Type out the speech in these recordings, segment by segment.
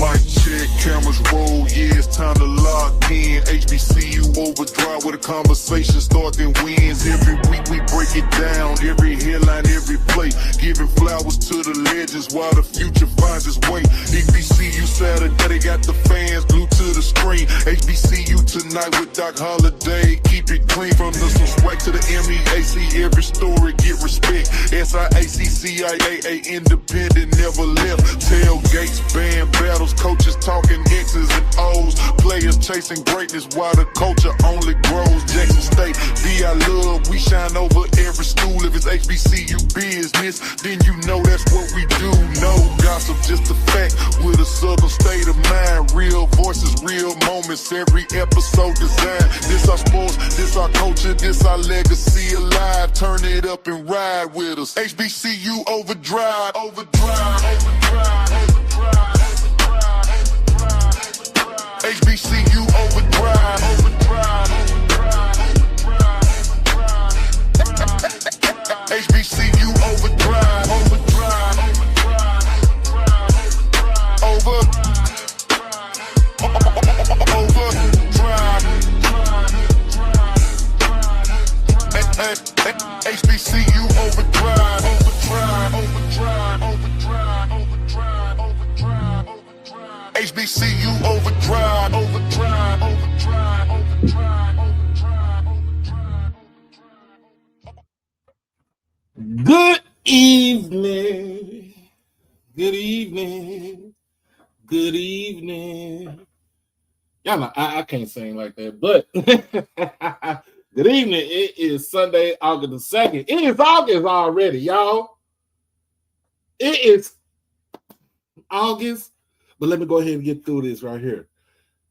Mic check, cameras roll, yeah, it's time to lock in. HBCU overdrive where the conversation starts and wins. Every week we break it down, every headline, every play. Giving flowers to the legends while the future finds its way. HBCU Saturday, they got the fans glued to the screen. HBCU tonight with Doc Holliday, keep it clean. From the SWAC to the MEAC, every story get respect. SIAC, CIAA, independent, never left. Tailgates, band battles, coaches talking X's and O's. Players chasing greatness while the culture only grows. Jackson State, DI love, we shine over every school. If it's HBCU business, then you know that's what we do. No gossip, just a fact with a southern state of mind. Real voices, real moments, every episode designed. This our sports, this our culture, this our legacy alive. Turn it up and ride with us. HBCU overdrive, overdrive, overdrive, overdrive, overdrive, overdrive. HBCU overdrive, overdrive, overdrive, overdrive, overdrive. HBCU overdrive, overdrive, overdrive, overdrive, HBCU overdrive, overdrive, overdrive, overdrive, overdrive, overdrive, overdrive. HBCU overdrive, overdrive, overdrive, overdrive, overdrive, overdrive. Good evening. Good evening. Good evening. Y'all know I can't sing like that, but good evening. It is Sunday, August the 2nd. It is August already, y'all. It is August, but let me go ahead and get through this right here.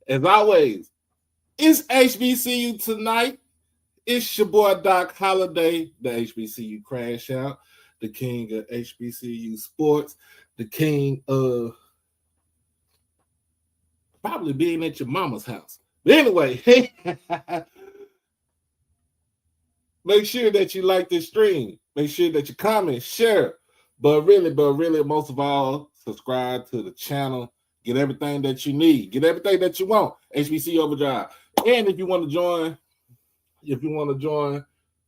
As always, it's HBCU tonight. It's your boy Doc Holliday, the HBCU Crash Out, the king of HBCU sports, the king of probably being at your mama's house. But anyway, make sure that you like this stream. Make sure that you comment, share. But really, most of all, subscribe to the channel. Get everything that you need. Get everything that you want. HBC Overdrive. And if you want to join,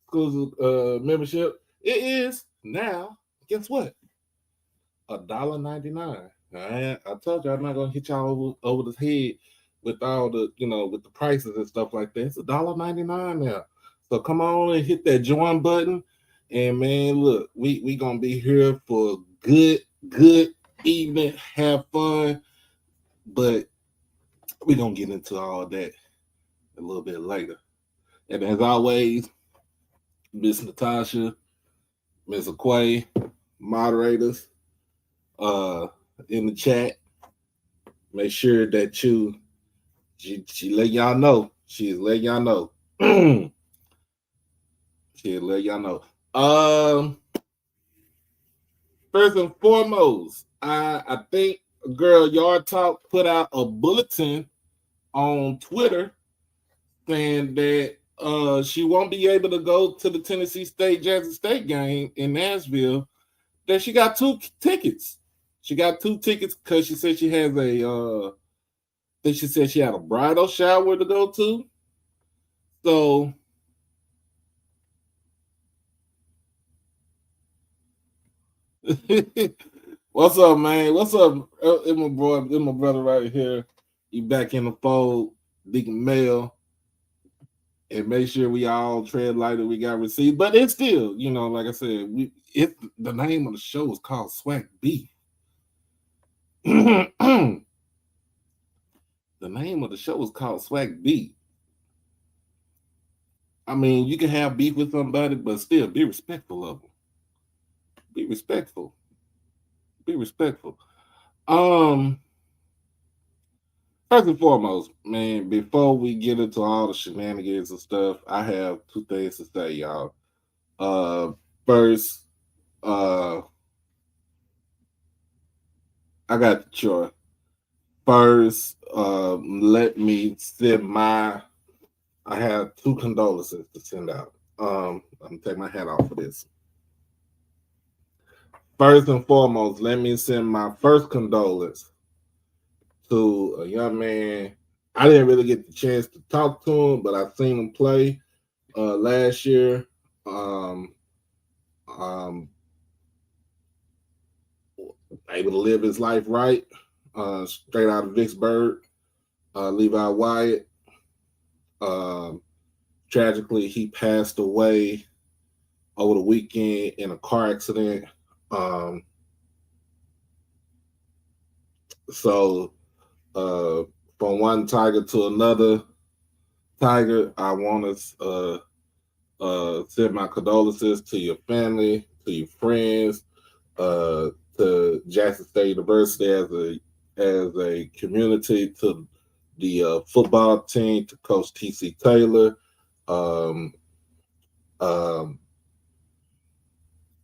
school's membership, it is now, guess what? $1.99. I told you I'm not gonna hit y'all over the head with all the, with the prices and stuff like that. It's $1.99 now. So come on and hit that join button. And man, look, we gonna be here for a good evening, have fun, but we're gonna get into all that a little bit later. And as always, Miss Natasha, Miss Aquay, moderators, in the chat, make sure that she let y'all know. She's letting y'all know. She'll let y'all know. First and foremost, I think girl Yard Talk put out a bulletin on Twitter saying that she won't be able to go to the Tennessee State Jackson State game in Nashville. That she got 2 tickets. She got 2 tickets because she said she has she had a bridal shower to go to. So what's up, man? What's up? It's my brother right here. He back in the fold, Deacon Mel. And make sure we all tread lighter. We got received, but it's still, like I said, the name of the show is called SWAC Beef. The name of the show is called SWAC Beef. I mean, you can have beef with somebody, but still be respectful of them. Be respectful. Be respectful. First and foremost, man, before we get into all the shenanigans and stuff, I have 2 things to say, y'all. First, I got the choice. First, let me send I have 2 condolences to send out. I'm gonna take my hat off for this. First and foremost, let me send my first condolence to a young man. I didn't really get the chance to talk to him, but I've seen him play last year. Um, um, Able to live his life right, straight out of Vicksburg. Levi Wyatt. Um, Tragically, he passed away over the weekend in a car accident. Um, so, from one tiger to another tiger, I want to send my condolences to your family, to your friends, uh, to Jackson State University as a community, to the football team, to Coach T.C. Taylor. Um, um,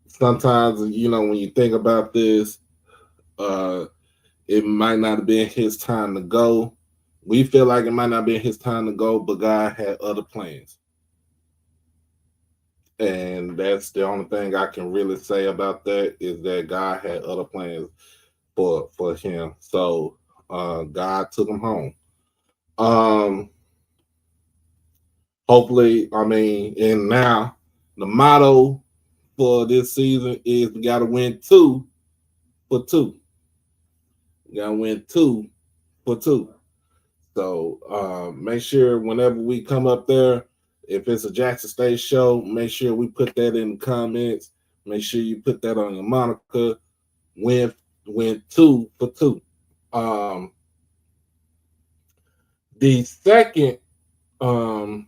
Sometimes, when you think about this, uh, it might not have been his time to go. We feel like it might not be his time to go, but God had other plans. And that's the only thing I can really say about that, is that God had other plans for him. So God took him home. Hopefully, and now the motto for this season is we gotta win 2 for 2. We gotta win 2 for 2. So make sure whenever we come up there, if it's a Jackson State show, make sure we put that in the comments. Make sure you put that on your moniker. Win 2 for 2. Um, the second, um,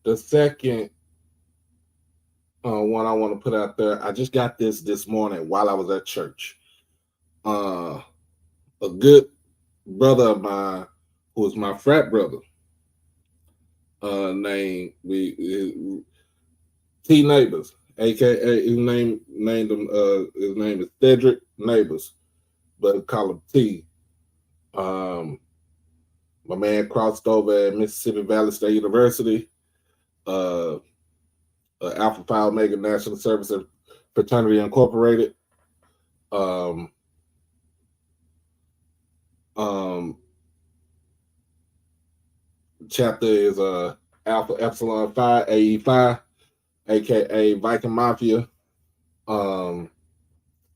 the second one I want to put out there, I just got this morning while I was at church. A good brother of mine, who was my frat brother, named T Neighbors, aka his name is Cedric Neighbors, but call him T. Um, my man crossed over at Mississippi Valley State University, uh, Alpha Phi Omega National Service Fraternity Incorporated. Um, um, Chapter is Alpha Epsilon Phi AE Phi, aka Viking Mafia. Um,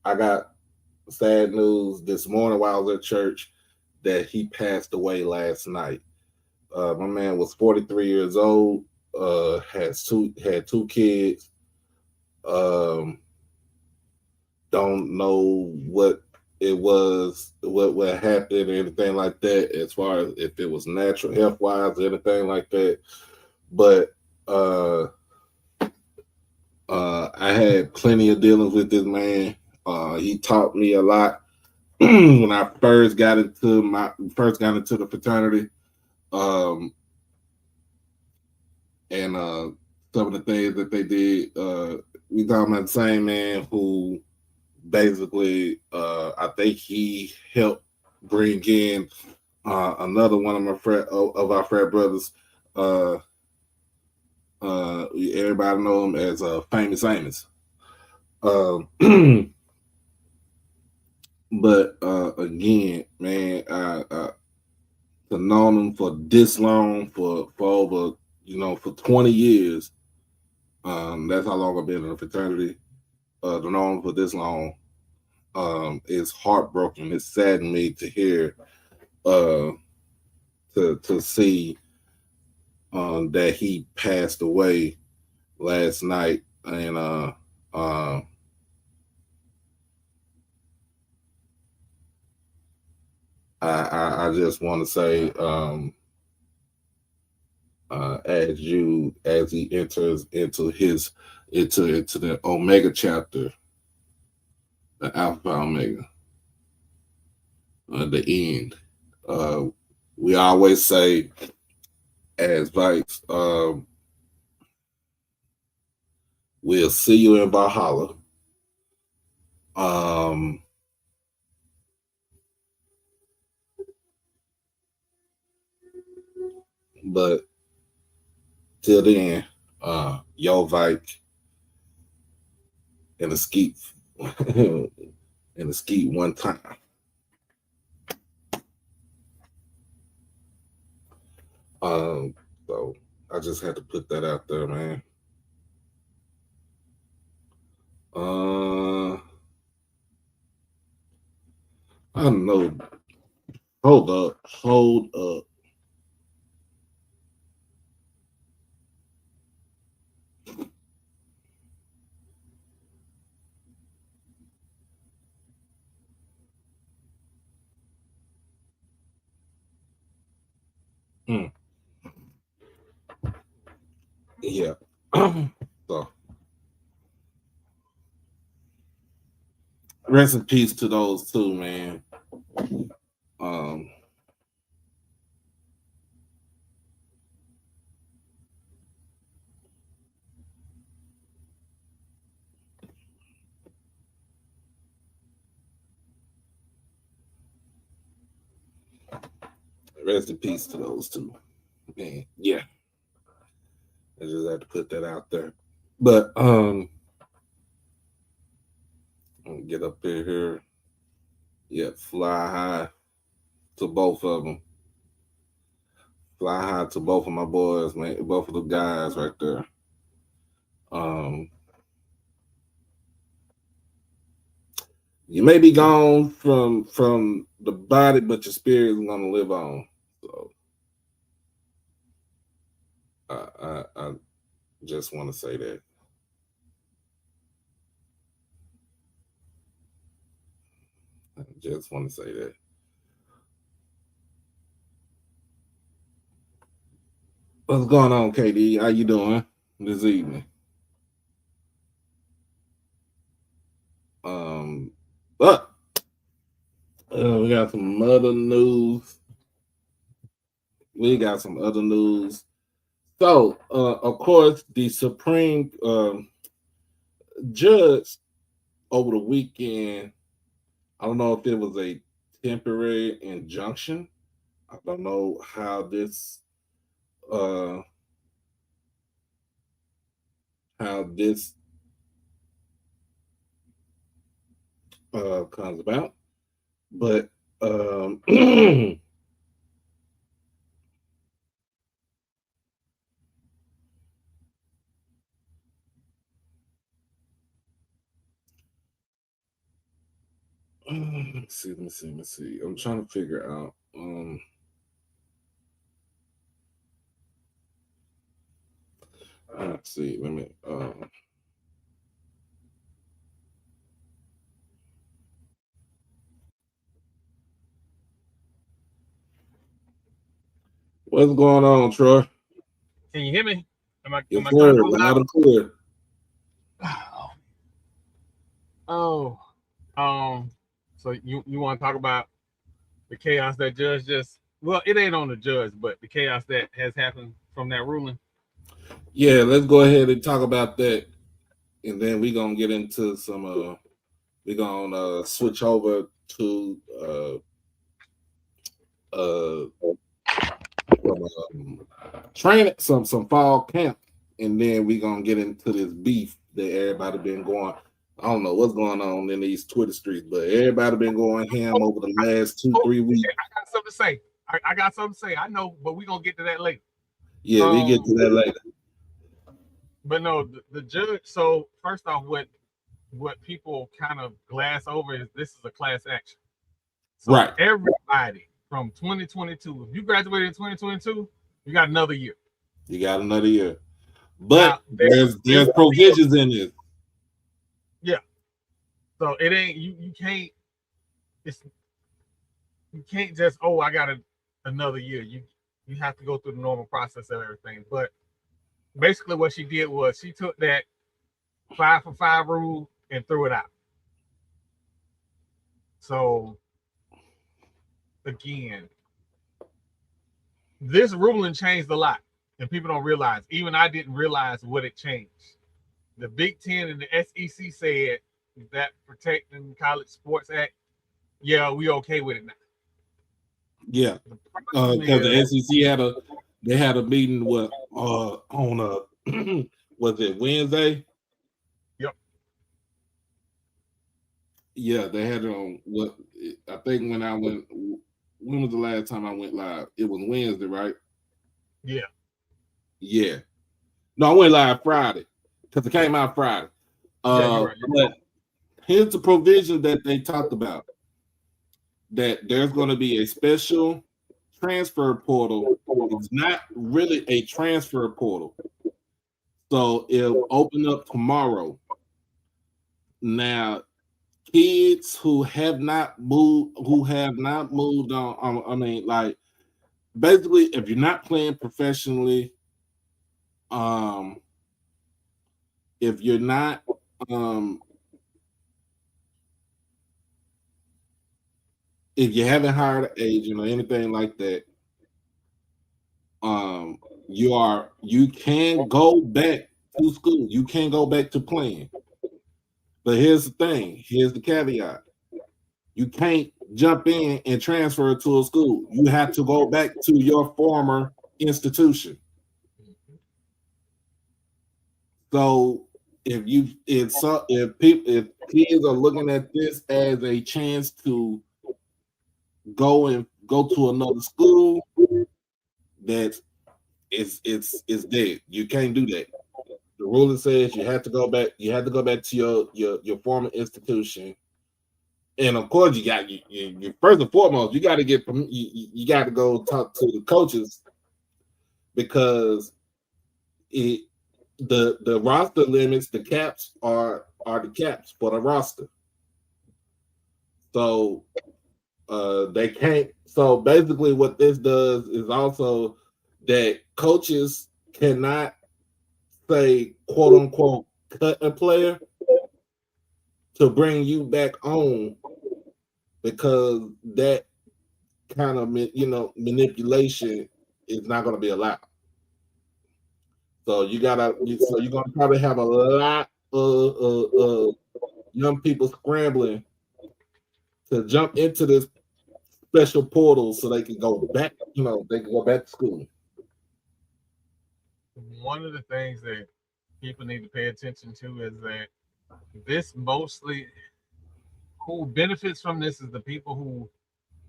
I got sad news this morning while I was at church that he passed away last night. My man was 43 years old. Had two kids. Um, don't know what it was, what happened, or anything like that, as far as if it was natural, health wise, or anything like that. But I had plenty of dealings with this man. He taught me a lot when I first got into the fraternity. And some of the things that they did, we talking about the same man who basically, I think he helped bring in another one of our frat brothers. Everybody know him as Famous Amos. But again, man, to know him for this long, for over, for 20 years. That's how long I've been in a fraternity. To know him for this long, is heartbroken. It saddened me to hear, to see that he passed away last night, and I just want to say, as he enters into the Omega chapter, the Alpha Omega, the end. Uh, we always say, as Vikes, we'll see you in Valhalla. But till then, yo Vike and a skeet and a skeet one time. So I just had to put that out there, man. I don't know. Hold up. Hold up. Mm. Yeah. So rest in peace to those two, man. Um, Rest in peace to those two, man. Yeah, I just had to put that out there. But get up here. Yeah, fly high to both of them. Fly high to both of my boys, man. Both of the guys right there. Um, you may be gone from the body, but your spirit is gonna live on. So I just want to say that. I just want to say that. What's going on, KD? How you doing this evening? But we got some other news. We got some other news. So, of course, the Supreme judge over the weekend. I don't know if it was a temporary injunction. I don't know uh, how this comes about, but let me see. I'm trying to figure out. Let's see. Let me. What's going on, Troy? Can you hear me? Yes, Am I sir. coming through Loud loud? and clear. Oh, so you want to talk about the chaos that judge just it ain't on the judge, but the chaos that has happened from that ruling. Yeah, let's go ahead and talk about that, and then we're gonna get into some. We're gonna switch over to uh some training, some fall camp, and then we're gonna get into this beef that everybody been going. I don't know what's going on in these Twitter streets, but everybody been going ham over the last 2-3 weeks. I got something to say. I got something to say. I know, but we're gonna get to that later. Yeah, we get to that later. But no, the judge. So first off, what people kind of glass over is this is a class action. So Right. everybody from 2022, if you graduated in 2022, you got another year. You got another year. But now, there's provisions in this. Yeah. So it ain't you can't you can't just I got another year. You have to go through the normal process of everything. But basically what she did was she took that 5 for 5 rule and threw it out. So again, this ruling changed a lot, and people don't realize. Even I didn't realize what it changed. The Big Ten and the SEC said that protecting college sports act, yeah, we okay with it now. Yeah, because the SEC had a meeting on was it Wednesday? Yep. Yeah, they had it on what I think when I went. When was the last time I went live? It was Wednesday, right? Yeah. Yeah. No, I went live Friday because it came out Friday. Yeah, you're right. But here's the provision that they talked about, that there's going to be a special transfer portal. It's not really a transfer portal. So it'll open up tomorrow. Now, kids who have not moved on, I mean, like, basically, if you're not playing professionally, if you're not, if you haven't hired an agent or anything like that, you can go back to school. You can go back to playing. But here's the thing. Here's the caveat. You can't jump in and transfer to a school. You have to go back to your former institution. So if kids are looking at this as a chance to go to another school, that it's dead. You can't do that. The ruling says you have to go back. You have to go back to your former institution. And of course, you first and foremost, you got to get you got to go talk to the coaches, because the roster limits, the caps are the caps for the roster. So they can't. So basically, what this does is also that coaches cannot say, quote unquote, cut a player to bring you back on, because that kind of manipulation is not going to be allowed. So you're going to probably have a lot of young people scrambling to jump into this special portal so they can go back. They can go back to school. One of the things that people need to pay attention to is that this mostly, who benefits from this is the people who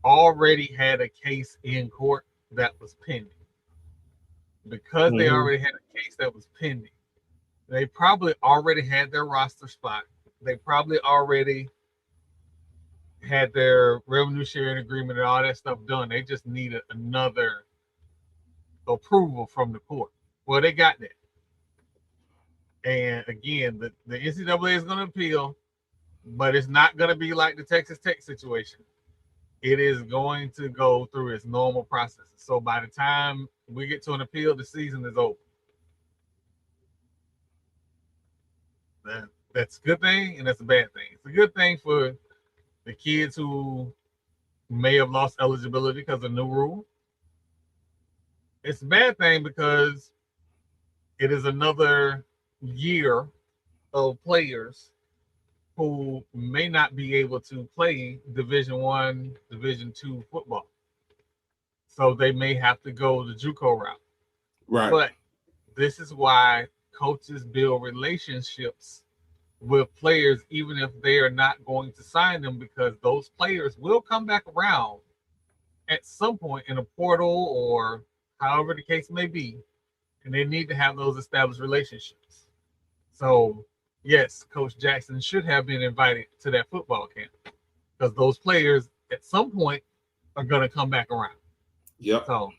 already had a case in court that was pending. Because they already had a case that was pending, they probably already had their roster spot. They probably already had their revenue sharing agreement and all that stuff done. They just needed another approval from the court. Well, they got that. And again, the NCAA is going to appeal, but it's not going to be like the Texas Tech situation. It is going to go through its normal process. So by the time we get to an appeal, the season is over. That's a good thing, and that's a bad thing. It's a good thing for the kids who may have lost eligibility because of the new rule. It's a bad thing because it is another year of players who may not be able to play Division I, Division II football. So they may have to go the JUCO route. Right. But this is why coaches build relationships with players, even if they are not going to sign them, because those players will come back around at some point in a portal or however the case may be, and they need to have those established relationships. So yes, Coach Jackson should have been invited to that football camp, because those players at some point are going to come back around. Yep. So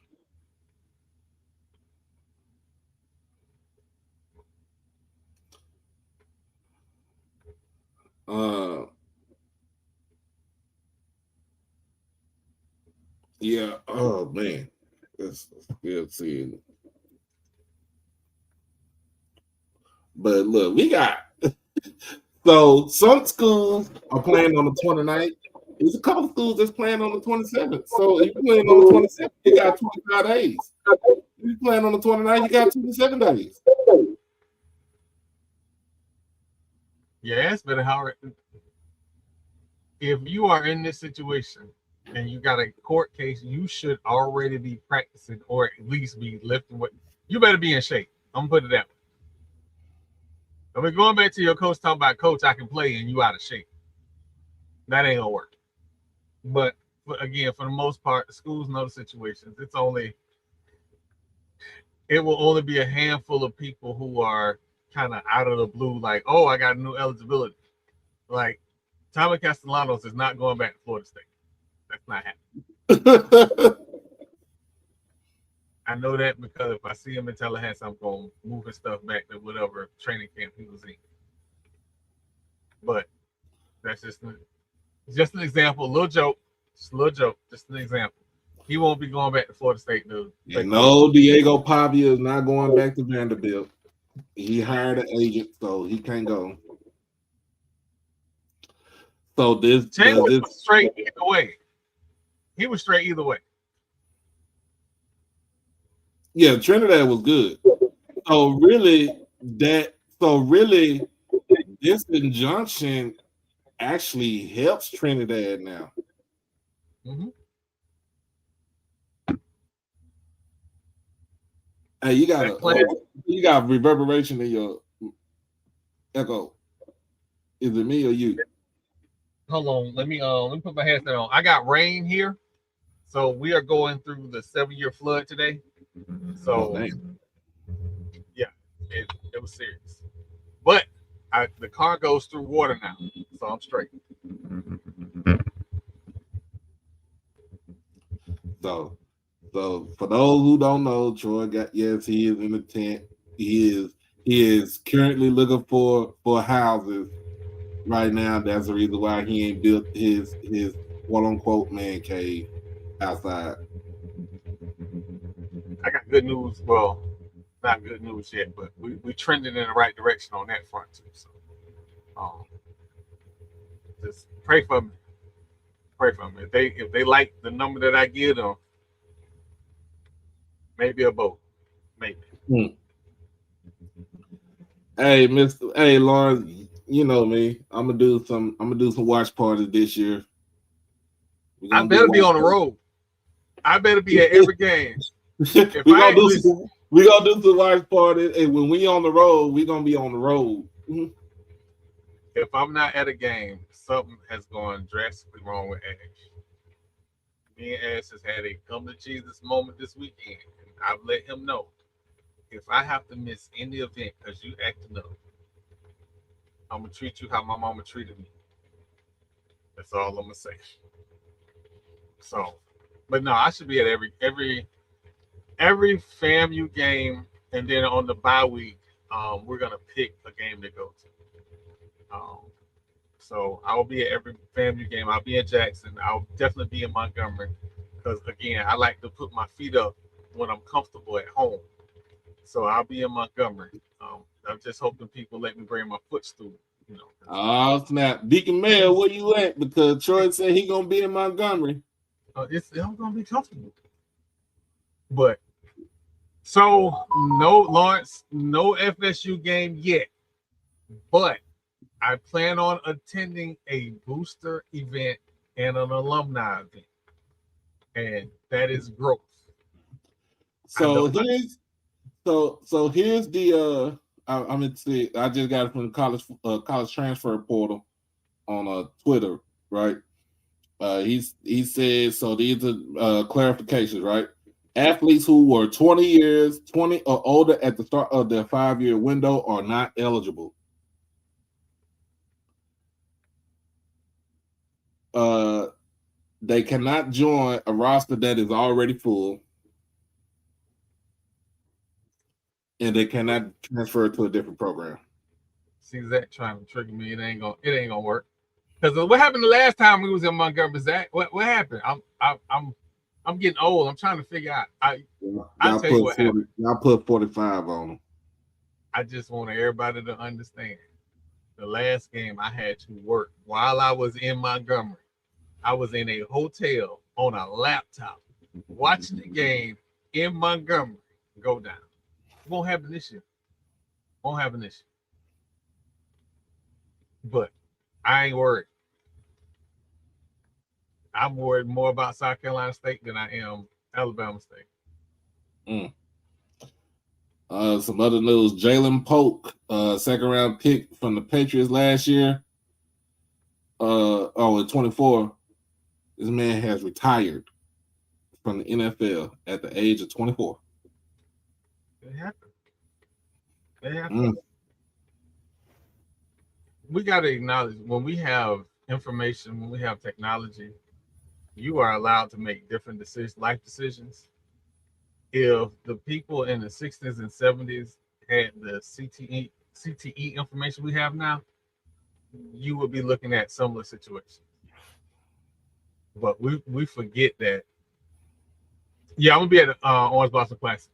yeah. Oh man, that's good seeing. But look, we got so some schools are playing on the 29th. There's a couple of schools that's playing on the 27th. So if you're playing on the 27th, you got 25 days. If you're playing on the 29th, you got 27 days. yes, but how if you are in this situation and you got a court case, you should already be practicing, or at least be lifting. You better be in shape. I'm gonna put it that way. I mean, going back to your coach talking about, coach, I can play, and you out of shape. That ain't gonna work. But again, for the most part, the schools know the situations. It's only it will only be a handful of people who are kind of out of the blue, like, oh, I got new eligibility. Like, Tommy Castellanos is not going back to Florida State. That's not happening. I know that because if I see him in Tallahassee, I'm going to move his stuff back to whatever training camp he was in. But that's just an example, a little joke, just an example. He won't be going back to Florida State. No, Diego Pavia is not going back to Vanderbilt. He hired an agent, so he can't go. So this was straight either way. He was straight either way. Yeah, Trinidad was good. So really, this injunction actually helps Trinidad now. Mm-hmm. Hey, you got reverberation in your echo. Is it me or you? Hold on, let me put my headset on. I got rain here, so we are going through the 7-year flood today. So yeah, it was serious. But the car goes through water now, so I'm straight. So for those who don't know, Troy he is in the tent. He is currently looking for houses right now. That's the reason why he ain't built his quote unquote man cave outside. I got good news. Well, not good news yet, but we trending in the right direction on that front too. So just pray for me. Pray for me. If they like the number that I give them, maybe a boat. Maybe. Hey, Lawrence, you know me. I'm gonna do some watch parties this year. I better be on the road. I better be at every game. we gonna do some watch parties, and when we on the road, we gonna be on the road. If I'm not at a game, something has gone drastically wrong with Ash. Me and Ash has had a come to Jesus moment this weekend, and I've let him know if I have to miss any event because you acting up, I'm gonna treat you how my mama treated me. That's all I'm gonna say. So, but no, I should be at every FAMU game, and then on the bye week, we're gonna pick a game to go to. So I will be at every FAMU game. I'll be in Jackson. I'll definitely be in Montgomery because again, I like to put my feet up when I'm comfortable at home. So I'll be in Montgomery. I'm just hoping people let me bring my footstool. You know. Oh snap, Deacon Mayor, where you at? Because Troy said he gonna be in Montgomery. It's gonna be comfortable. But so no Lawrence, no FSU game yet. But I plan on attending a booster event and an alumni event, and that is growth. So here's the I'm gonna see. I just got it from the college transfer portal on Twitter, right? He says so. These are clarifications, right? Athletes who were 20 or older at the start of their 5-year window are not eligible. They cannot join a roster that is already full, and they cannot transfer to a different program. See Zach trying to trigger me. It ain't gonna work. Because what happened the last time we was in Montgomery, Zach? What happened? I'm getting old. I'm trying to figure out. I'll tell you what happened. Y'all put 45 on them. I just want everybody to understand. The last game I had to work while I was in Montgomery. I was in a hotel on a laptop watching the game in Montgomery go down. It won't happen this year. But I ain't worried. I'm worried more about South Carolina State than I am Alabama State. Some other news. Jalen Polk, second round pick from the Patriots last year. At 24. This man has retired from the NFL at the age of 24. It happened. It happened. We got to acknowledge when we have information, when we have technology, you are allowed to make different decisions, life decisions. If the people in the 60s and 70s had the CTE information we have now, you would be looking at similar situations. But we forget that. Yeah, I'm gonna be at Orange Blossom Classic.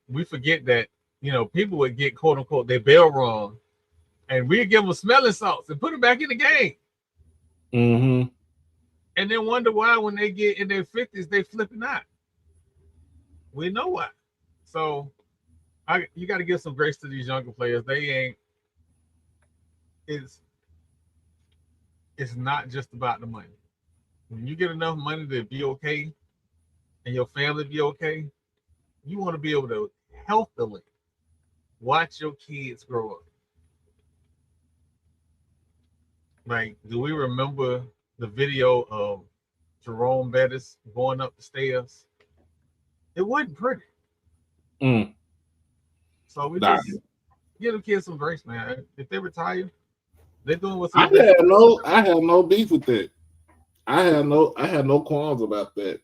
We forget that people would get quote unquote their bell rung, and we'd give them smelling salts and put them back in the game. Mm-hmm. And then wonder why when they get in their 50s they flipping out. We know why. So you got to give some grace to these younger players. They ain't. It's not just about the money. When you get enough money to be okay and your family be okay, you want to be able to healthily watch your kids grow up. Like, do we remember the video of Jerome Bettis going up the stairs? It wasn't pretty. So we just give the kids some grace, man. If they retire, they're doing what's. I have no beef with that. I have no qualms about that.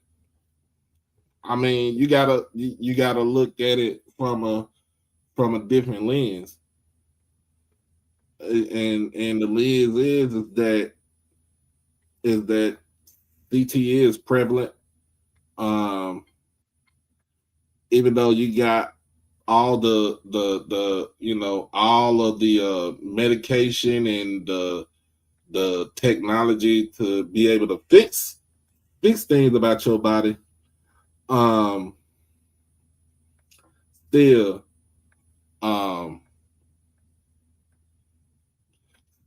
I mean, you gotta look at it from a different lens, and the lens is that CTE is prevalent. Even though you got all all of the medication and the technology to be able to fix things about your body, still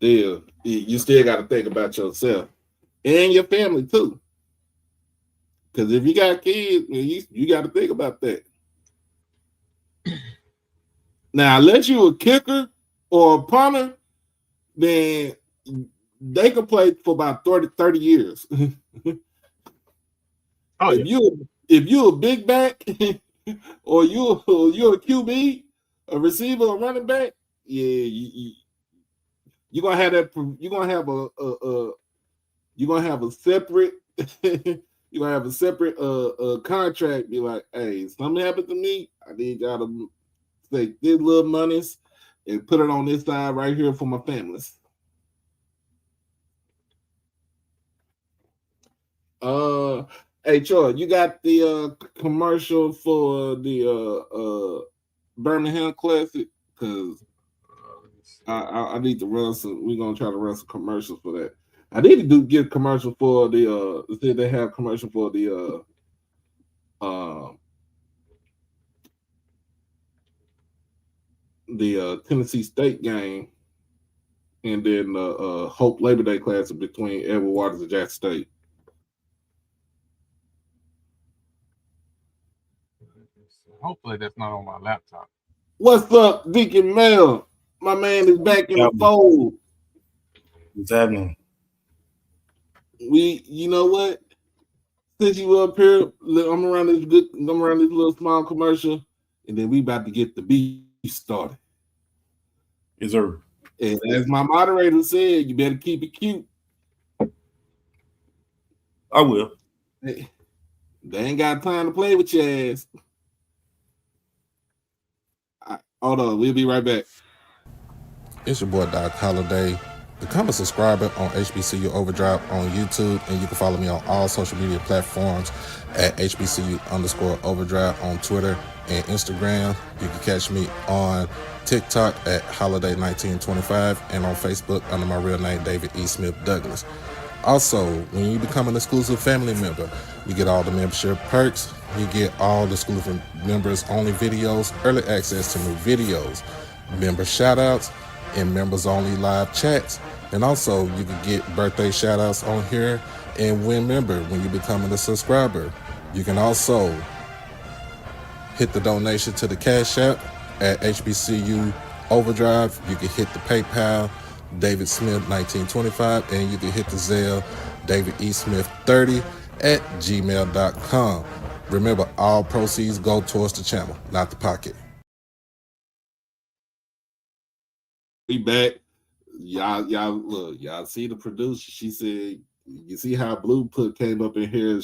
you still got to think about yourself and your family too. Because if you got kids, you got to think about that. Now, unless you a kicker or a punter, then they can play for about 30 years. Oh, if you a big back or you're a QB, a receiver, a running back, you're gonna have that. You're gonna have a separate. You're gonna have a separate contract. Be like, hey, something happened to me. I need y'all to take these little monies and put it on this side right here for my families. Hey, Troy, you got the commercial for the Birmingham Classic? Because I need to run some. We're gonna try to run some commercials for that. I need to get a commercial for the. They have commercial for the Tennessee State game, and then Hope Labor Day Classic between Edward Waters and Jackson State. Hopefully that's not on my laptop. What's up, Deacon Mel? My man is back in the fold. What's happening? You know what? Since you up here, I'm around this little small commercial, and then we about to get the beef started. Yes, sir. And as my moderator said, you better keep it cute. I will. They ain't got time to play with your ass. Hold on, we'll be right back. It's your boy Doc Holliday. Become a subscriber on HBCU Overdrive on YouTube, and you can follow me on all social media platforms at HBCU_Overdrive on Twitter and Instagram. You can catch me on TikTok at Holiday1925 and on Facebook under my real name, David E. Smith Douglas. Also, when you become an exclusive family member, you get all the membership perks. You get all the exclusive members only videos, early access to new videos, member shout outs, and members only live chats. And also you can get birthday shout outs on here and win member when you become a subscriber. You can also hit the donation to the Cash App at HBCU Overdrive. You can hit the PayPal David Smith 1925, and you can hit the Zelle David E. Smith 30 at gmail.com. Remember, all proceeds go towards the channel, not the pocket. We back. Y'all look, y'all see the producer. She said, you see how Blue came up in here,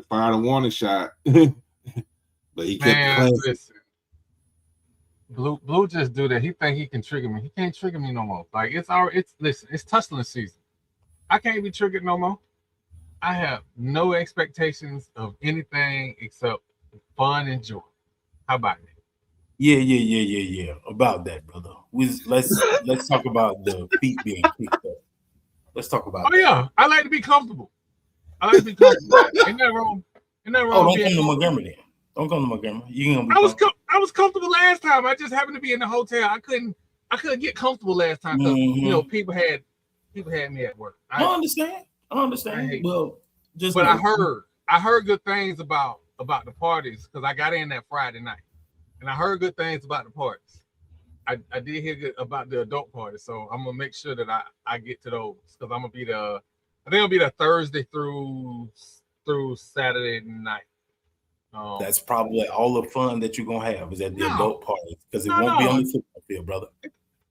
fired a warning shot. But he kept playing. Listen. Blue just do that. He think he can trigger me. He can't trigger me no more. Like it's tussling season. I can't be triggered no more. I have no expectations of anything except fun and joy. How about it? Yeah. About that, brother. Let's talk about the feet being kicked up. Let's talk about that. Yeah. I like to be comfortable. Ain't that wrong? Don't come to Montgomery then. Don't come to Montgomery. You gonna be I was comfortable last time. I just happened to be in the hotel. I couldn't get comfortable last time because people had me at work. I understand. Well, I heard good things about the parties because I got in that Friday night, and I heard good things about the parties. I did hear good about the adult parties, so I'm gonna make sure that I get to those because I'm gonna be I think I'll be there Thursday through Saturday night. That's probably all the fun that you're gonna have is at the adult parties because it won't be on the football field, brother.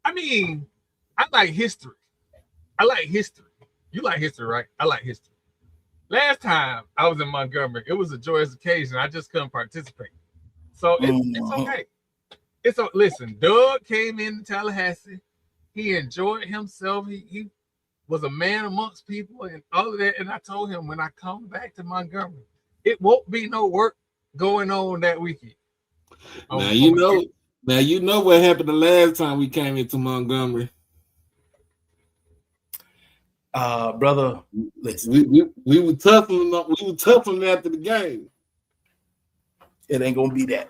I mean, I like history. You like history, right? I like history. Last time I was in Montgomery, it was a joyous occasion. I just couldn't participate. So it's okay. Listen, Doug came into Tallahassee. He enjoyed himself. He was a man amongst people and all of that. And I told him when I come back to Montgomery, it won't be no work going on that weekend. Now you know what happened the last time we came into Montgomery. Brother, listen. We were toughening up. We were toughening after the game. It ain't gonna be that.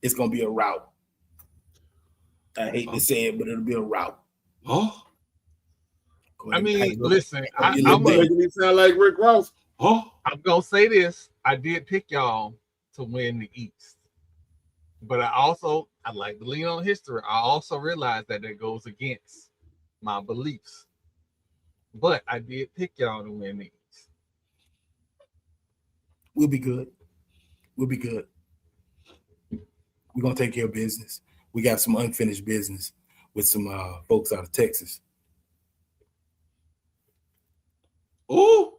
It's gonna be a route. I hate to say it, but it'll be a route. Oh, I mean, listen. I'm making me sound like Rick Ross. Oh, I'm gonna say this. I did pick y'all to win the East, but I like to lean on history. I also realize that goes against my beliefs. But I did pick y'all to win these. We'll be good. We're going to take care of business. We got some unfinished business with some folks out of Texas. Ooh.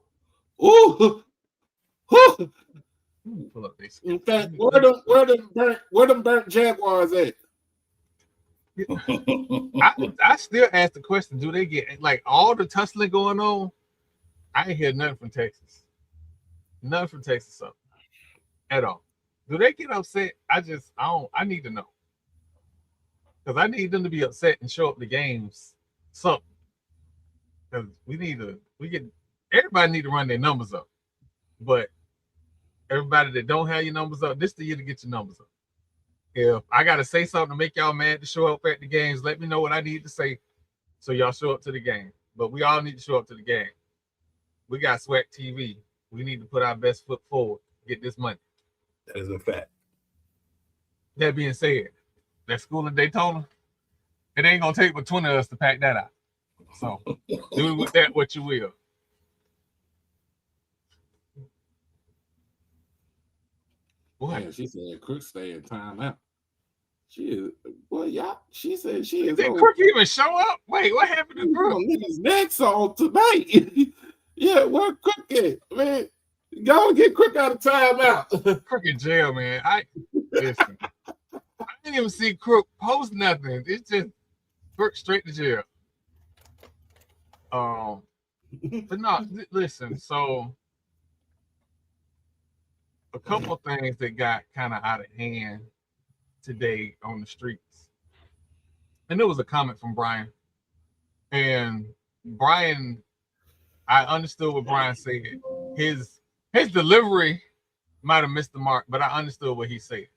In fact, where them burnt Jaguars at? I still ask the question: do they get like all the tussling going on? I ain't hear nothing from Texas. Nothing from Texas up at all. Do they get upset? I need to know because I need them to be upset and show up the games. Something because everybody need to run their numbers up, but everybody that don't have your numbers up, this is the year to get your numbers up. If I got to say something to make y'all mad to show up at the games, let me know what I need to say so y'all show up to the game. But we all need to show up to the game. We got SWAC TV. We need to put our best foot forward, get this money. That is a fact. That being said, that school in Daytona, it ain't going to take but 20 of us to pack that out. So do with that what you will. Boy, she said Crook stay in timeout. She is, well, yeah. She said she is. Did Crook even show up? Wait, what happened to Crook? Niggas next on tonight. Yeah, where Crook at? Man, go get Crook out of timeout. Crook in jail, man. Listen. I didn't even see Crook post nothing. It's just Crook straight to jail. But no, listen. So a couple of things that got kind of out of hand today on the streets. And there was a comment from Brian. And Brian, I understood what Brian said. His delivery might have missed the mark, but I understood what he said.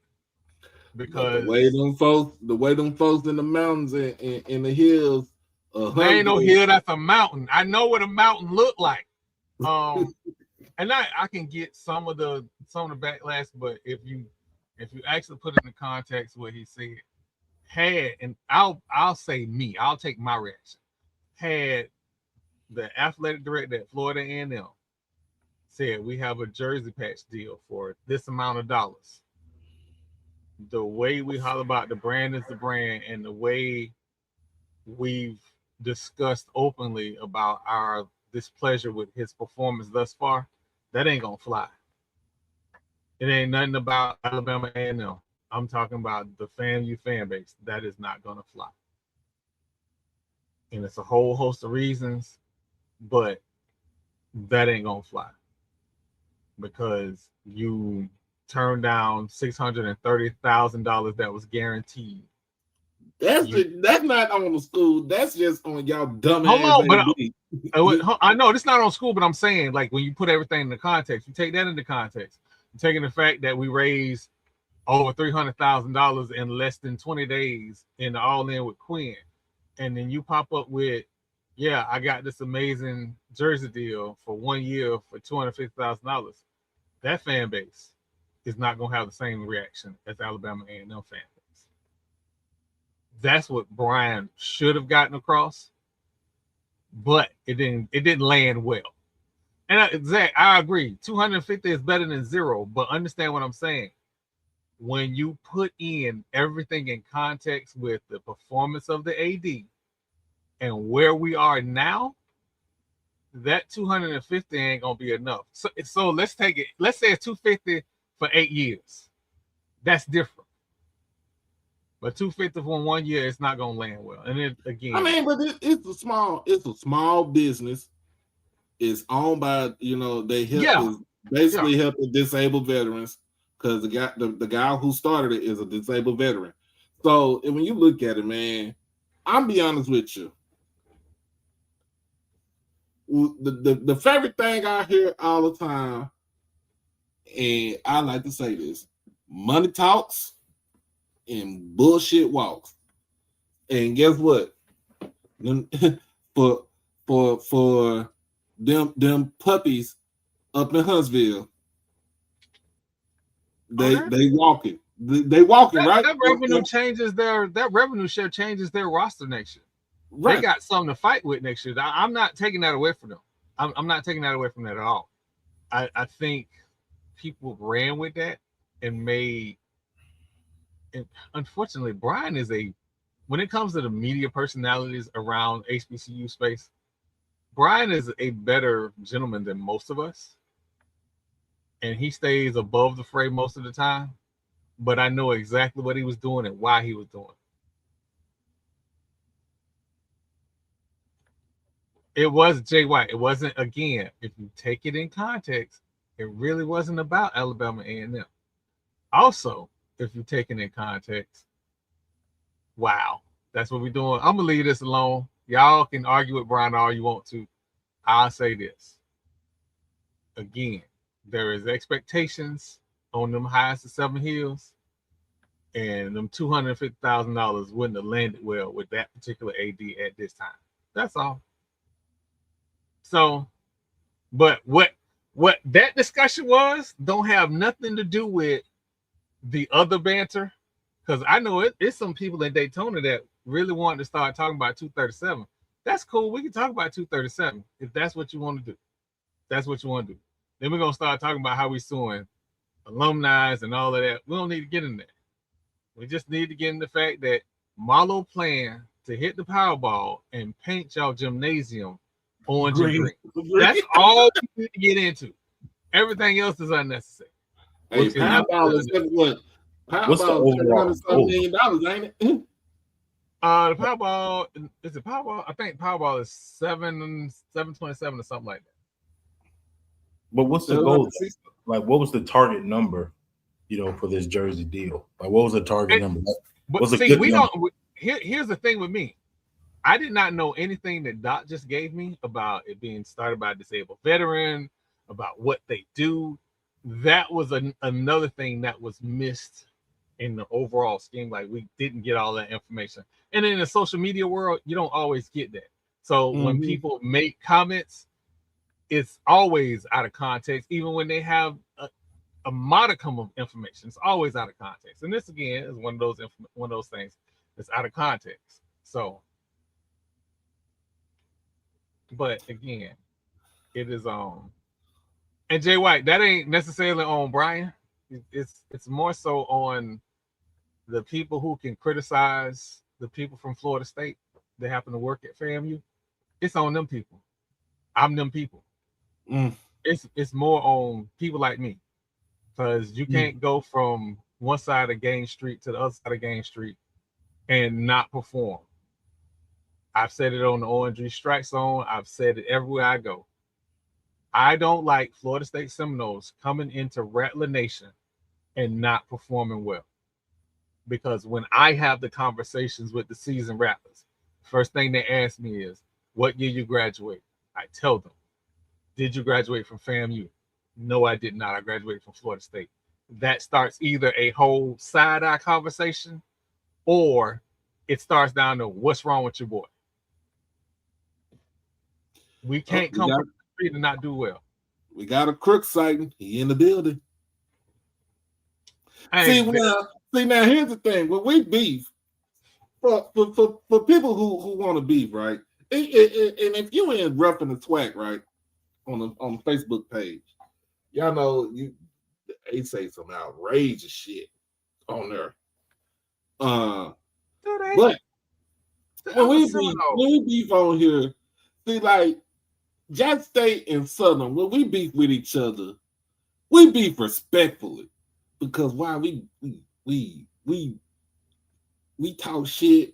Because the way them folks in the mountains and in the hills. There ain't no hill, that's a mountain. I know what a mountain look like. And I can get some of the backlash, but if you actually put it in the context what he said, and I'll say me, I'll take my reaction. Had the athletic director at Florida A&M said we have a jersey patch deal for this amount of dollars, the way we holler about the brand is the brand, and the way we've discussed openly about our displeasure with his performance thus far, that ain't gonna fly. It ain't nothing about Alabama A&M. I'm talking about the FAMU fan base. That is not gonna fly. And it's a whole host of reasons, but that ain't gonna fly because you turned down $630,000 that was guaranteed. That's not on the school. That's just on y'all dumb Hold ass. on, but I know it's not on school, but I'm saying, like, when you put everything into context, you take that into context. You're taking the fact that we raised over $300,000 in less than 20 days in the All-In with Quinn, and then you pop up with, yeah, I got this amazing jersey deal for 1 year for $250,000. That fan base is not going to have the same reaction as Alabama A&M fan base. That's what Brian should have gotten across, but it didn't land well. And Zach, I agree. 250 is better than zero, but understand what I'm saying. When you put in everything in context with the performance of the AD and where we are now, that 250 ain't gonna be enough. So let's take it. Let's say it's 250 for 8 years. That's different. But 250 for 1 year, it's not gonna land well. And then again, I mean, but it's a small business. It's owned by, they help basically helping disabled veterans, because the guy who started it is a disabled veteran. So when you look at it, man, I'm be honest with you. The favorite thing I hear all the time, and I like to say this: money talks and bullshit walks. And guess what? For them puppies up in Huntsville, they walking. They walking, right? That revenue changes that revenue share changes their roster next year. Right. They got something to fight with next year. I'm not taking that away from them. I'm not taking that away from that at all. I think people ran with that and made. And unfortunately, Brian is when it comes to the media personalities around HBCU space, Brian is a better gentleman than most of us. And he stays above the fray most of the time. But I know exactly what he was doing and why he was doing it. It was Jay White. It wasn't, again, if you take it in context, it really wasn't about Alabama A&M. Also, if you take it in context, wow, that's what we're doing. I'm going to leave this alone. Y'all can argue with Brian all you want to. I'll say this. Again, there is expectations on them highest of 7 hills, and them $250,000 wouldn't have landed well with that particular AD at this time. That's all. So, but what that discussion was don't have nothing to do with the other banter, because I know it's some people in Daytona that really wanted to start talking about 237. That's cool. We can talk about 237 if that's what you want to do. That's what you want to do. Then we're gonna start talking about how we suing alumni and all of that. We don't need to get in there. We just need to get in the fact that Marlo planned to hit the Powerball and paint y'all gymnasium orange and green. That's all we need to get into. Everything else is unnecessary. Hey, Powerball is what? Powerball is $700 million, ain't it? The Powerball, is it Powerball? I think Powerball is 727 or something like that. But what's the goal? Like, what was the target number, for this jersey deal? Like, what was the target number? But see, we don't. Here's the thing with me. I did not know anything that Doc just gave me about it being started by a disabled veteran, about what they do. That was another thing that was missed in the overall scheme. Like, we didn't get all that information. And in the social media world, you don't always get that. So when people make comments, it's always out of context, even when they have a modicum of information. It's always out of context. And this, again, is one of those things that's out of context. So, but again, it is And Jay White, that ain't necessarily on Brian. It's more so on the people who can criticize the people from Florida State that happen to work at FAMU. It's on them people. I'm them people. It's more on people like me, because you can't go from one side of Gaines Street to the other side of Gaines Street and not perform. I've said it on the Orange Strike Zone. I've said it everywhere I go. I don't like Florida State Seminoles coming into Rattler Nation and not performing well. Because when I have the conversations with the seasoned Rattlers, first thing they ask me is, what year you graduate? I tell them, did you graduate from FAMU? No, I did not. I graduated from Florida State. That starts either a whole side-eye conversation, or it starts down to, what's wrong with your boy? We can't come from the street and not do well. We got a crook sighting. He in the building. See, now here's the thing. When we beef, for people who want to beef, right? And if you in Roughing the SWAC, right, on the Facebook page, y'all know they say some outrageous shit on there. But when we beef on here, see, like Jack State and Southern, when we beef with each other, we beef respectfully, because why we talk shit.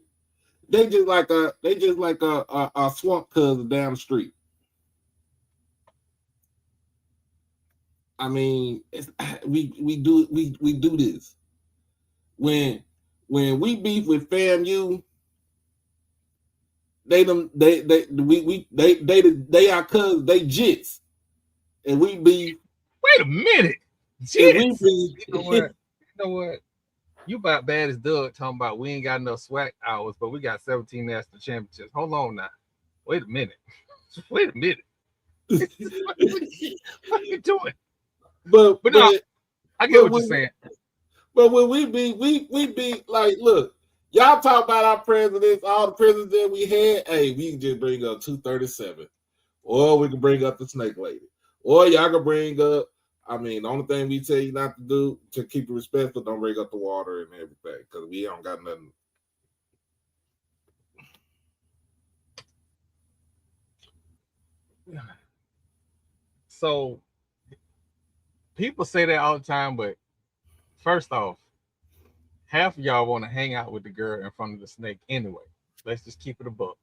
They just like a swamp cousin down the street. I mean, we do this. When we beef with FAMU, they our cousins, they jits, and we beef. Wait a minute, jits. You know what? You about bad as Doug talking about we ain't got enough SWAC hours, but we got 17 national championships. Hold on now. Wait a minute. What are you doing? But no, I get what you're saying. But when we be like, look, y'all talk about our presidents, all the presidents that we had. Hey, we can just bring up 237, or we can bring up the Snake Lady, or y'all can bring up. I mean, the only thing we tell you not to do to keep it respectful, don't bring up the water and everything, because we don't got nothing. So people say that all the time, but first off, half of y'all want to hang out with the girl in front of the snake anyway. Let's just keep it a buck.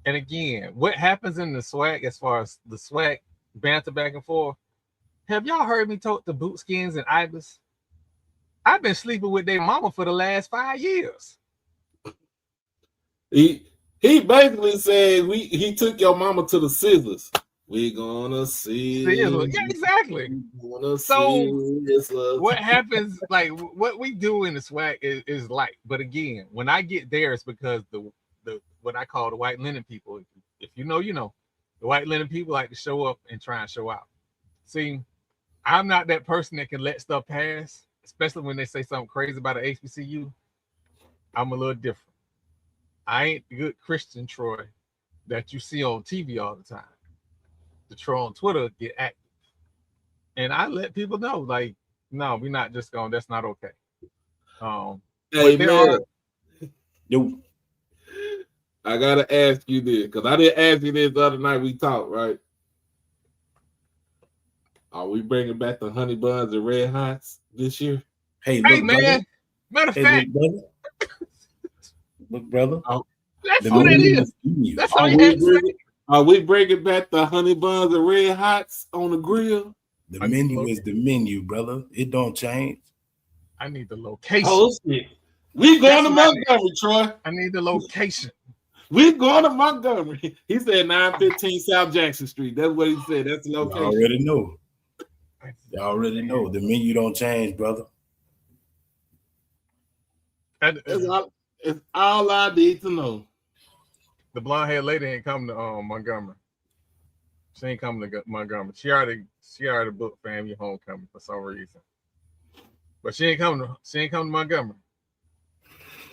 And again, what happens in the SWAC, as far as the SWAC banter back and forth, have y'all heard me talk to Bootskins and Ibis? I've been sleeping with their mama for the last 5 years. He basically said he took your mama to the scissors. We gonna see. Yeah, exactly. So what happens, like what we do in the SWAC is light. But again, when I get there, it's because the what I call the white linen people. If you know, you know. The white linen people like to show up and try and show out. See, I'm not that person that can let stuff pass, especially when they say something crazy about an HBCU. I'm a little different. I ain't the good Christian Troy that you see on TV all the time. The troll on Twitter get active. And I let people know, like, no, we're not just going, that's not okay. Hey, man. I gotta ask you this, because I didn't ask you this the other night we talked, right? Are we bringing back the honey buns and red hots this year? Hey, man. Matter of fact, look, brother. That's what it is. That's all you have to say. Are we bringing back the honey buns and red hots on the grill? The menu is the menu, brother. It don't change. I need the location. Oh, shit. We going to Montgomery, Troy. I need the location. We going to Montgomery. He said 915 South Jackson Street. That's what he said. That's the location. Y'all already know. Y'all already know. The menu don't change, brother. It's all I need to know. The blonde haired lady ain't coming to Montgomery. She ain't coming to Montgomery. She already booked family homecoming for some reason. But she ain't coming to Montgomery.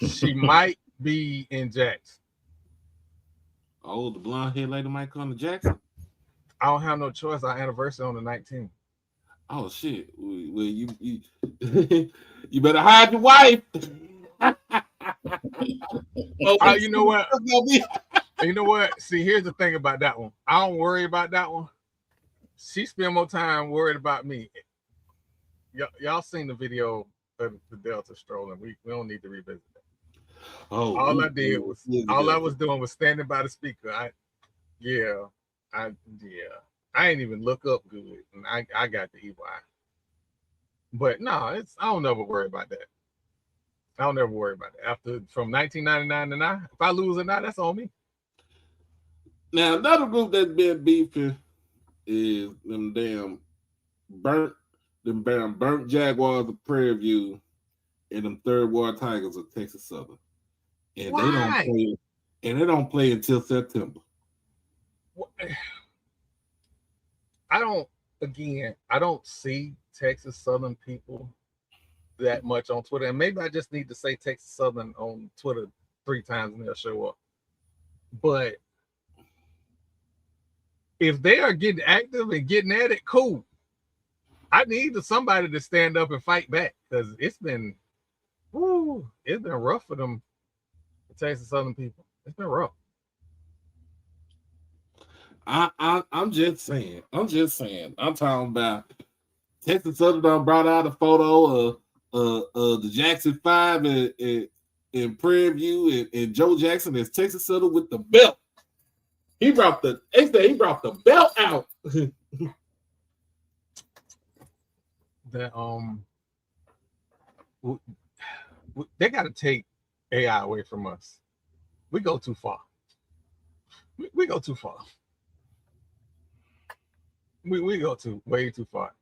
She might be in Jackson. Oh, the blonde haired lady might come to Jackson. I don't have no choice. Our anniversary on the 19th. Oh shit! Well, you you better hide your wife. You know what? You know what? See, here's the thing about that one. I don't worry about that one. She spend more time worried about me. Y'all seen the video of the Delta strolling. We don't need to revisit that. Oh, all I was doing was standing by the speaker. I ain't even look up good, and I got the EY. But no, I don't never worry about that. I don't ever worry about it. After from 1999 to now, if I lose or not, that's on me. Now another group that's been beefing is them damn burnt Jaguars of Prairie View and them Third Ward Tigers of Texas Southern. And Why? they don't play until September. I don't see Texas Southern people that much on Twitter. And maybe I just need to say Texas Southern on Twitter 3 times and they'll show up. But if they are getting active and getting at it, cool. I need somebody to stand up and fight back because it's been rough for them, the Texas Southern people. It's been rough. I'm just saying. I'm talking about Texas Southern done brought out a photo of the Jackson 5 in Prairie View and Joe Jackson is Texas Southern with the belt. He brought the belt out. That they got to take AI away from us. We go too far. We go too far. We go way too far.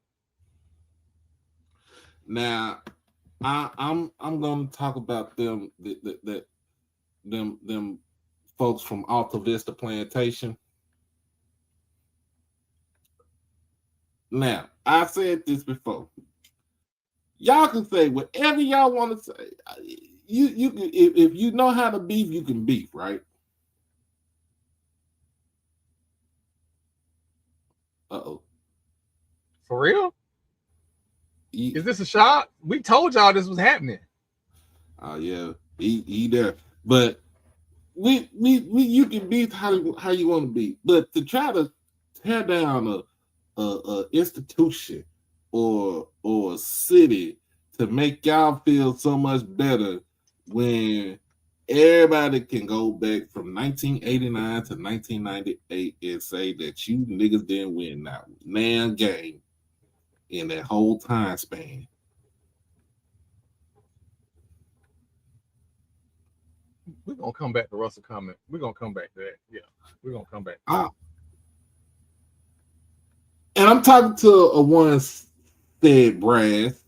Now, I'm going to talk about them them folks from Alta Vista Plantation. Now, I said this before. Y'all can say whatever y'all want to say. You can, if you know how to beef, you can beef, right? Uh-oh. For real? Is this a shot? We told y'all this was happening. Oh yeah, he there. But we you can beef how you want to beef. But to try to tear down a institution or a city to make y'all feel so much better when everybody can go back from 1989 to 1998 and say that you niggas didn't win that damn game in that whole time span. We're gonna come back to Russell comment. We're gonna come back to that. Yeah, we're gonna come back. And I'm talking to a one Sted Brass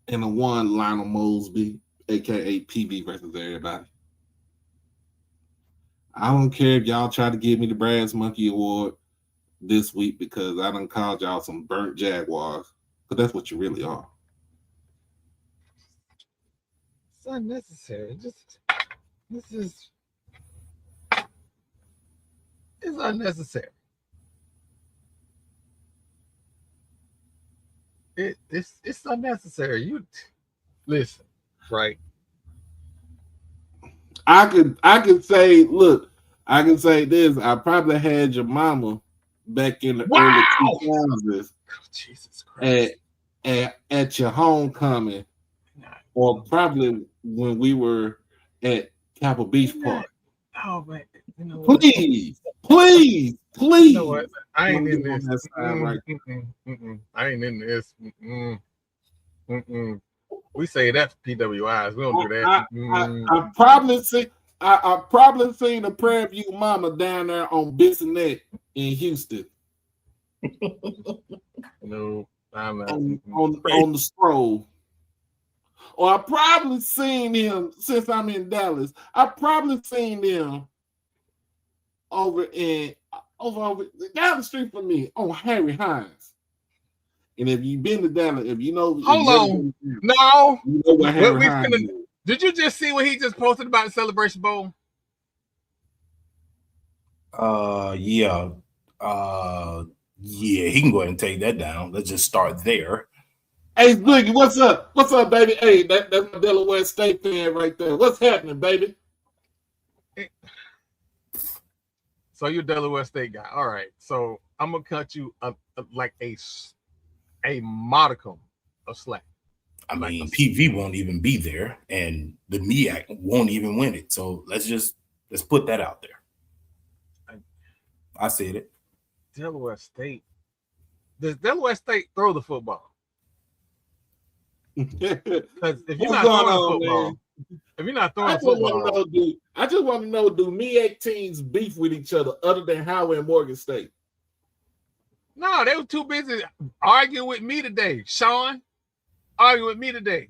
and a one Lionel Mosby, aka PB versus everybody. I don't care if y'all try to give me the Brass Monkey Award this week because I done called y'all some burnt Jaguars, but that's what you really are. It's unnecessary. It's unnecessary. It's unnecessary. You listen, right? I could say, look, I can say this. I probably had your mama back in the early 2000s. Jesus Christ. At your homecoming, or probably when we were at Capitol Beach Park. Oh man, you know what? Please. You know what? I ain't in this. Right. I ain't in this. We say that for PWIs. We don't do that. I probably seen a Prairie View mama down there on Bissonnette in Houston. No, I'm not. On the stroll. Or I probably seen him since I'm in Dallas. I probably seen him over down the street from me on Harry Hines. And if you've been to Dallas, if you know, hold on, no, you know what Harry Hines is. Did you just see what he just posted about the Celebration Bowl? Yeah. Yeah, he can go ahead and take that down. Let's just start there. Hey, Boogie, what's up? What's up, baby? Hey, that's my Delaware State fan right there. What's happening, baby? So you're a Delaware State guy. All right. So I'm gonna cut you like a modicum of slack. I mean, PV won't even be there, and the MEAC won't even win it. So let's put that out there. I said it. Delaware State. Does Delaware State throw the football? Because if you're not throwing the football, if you're not throwing football, I just want to know: do MEAC teams beef with each other other than Howard and Morgan State? No, they were too busy arguing with me today, Sean. Arguing with me today,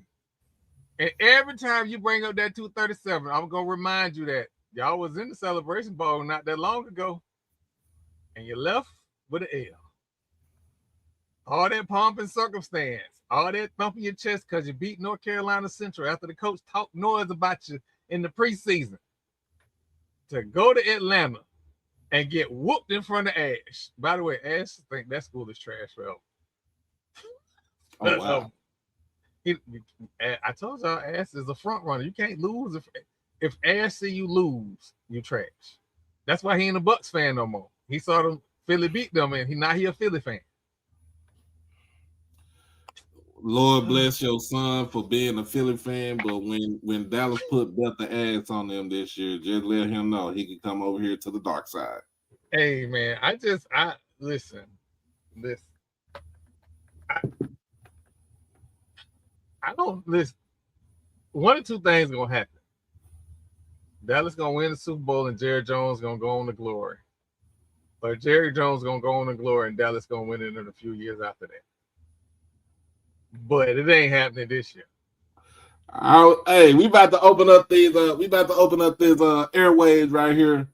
and every time you bring up that 237, I'm gonna remind you that y'all was in the Celebration Bowl not that long ago, and you left with an L. All that pomp and circumstance, all that thumping your chest because you beat North Carolina Central after the coach talked noise about you in the preseason, to go to Atlanta and get whooped in front of Ash. By the way, Ash think that school is trash, bro. Oh, wow. I told y'all Ash is a front runner. You can't lose if Ash see you lose, you trash. That's why he ain't a Bucks fan no more. He saw them Philly beat them, and now he a Philly fan. Lord bless your son for being a Philly fan, but when Dallas put better ass on them this year, just let him know he can come over here to the dark side. Hey man, I listen. I don't listen. One or two things gonna happen. Dallas gonna win the Super Bowl and Jerry Jones gonna go on to glory. Or Jerry Jones gonna go on to glory and Dallas gonna win it in a few years after that. But it ain't happening this year. Hey, we about to open up these airwaves right here.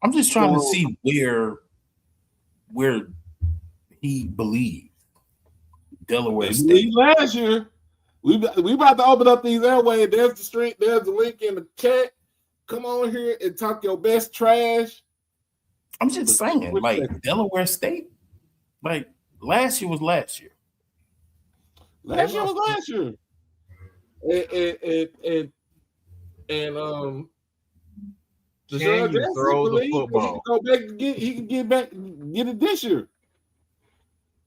I'm just trying to see where he believes Delaware State last year. We about to open up these airwaves. There's the link in the chat. Come on here and talk your best trash. I'm just saying, like Delaware State, like last year was last year. Last year was last year. And can you throw the football? He can get it this year.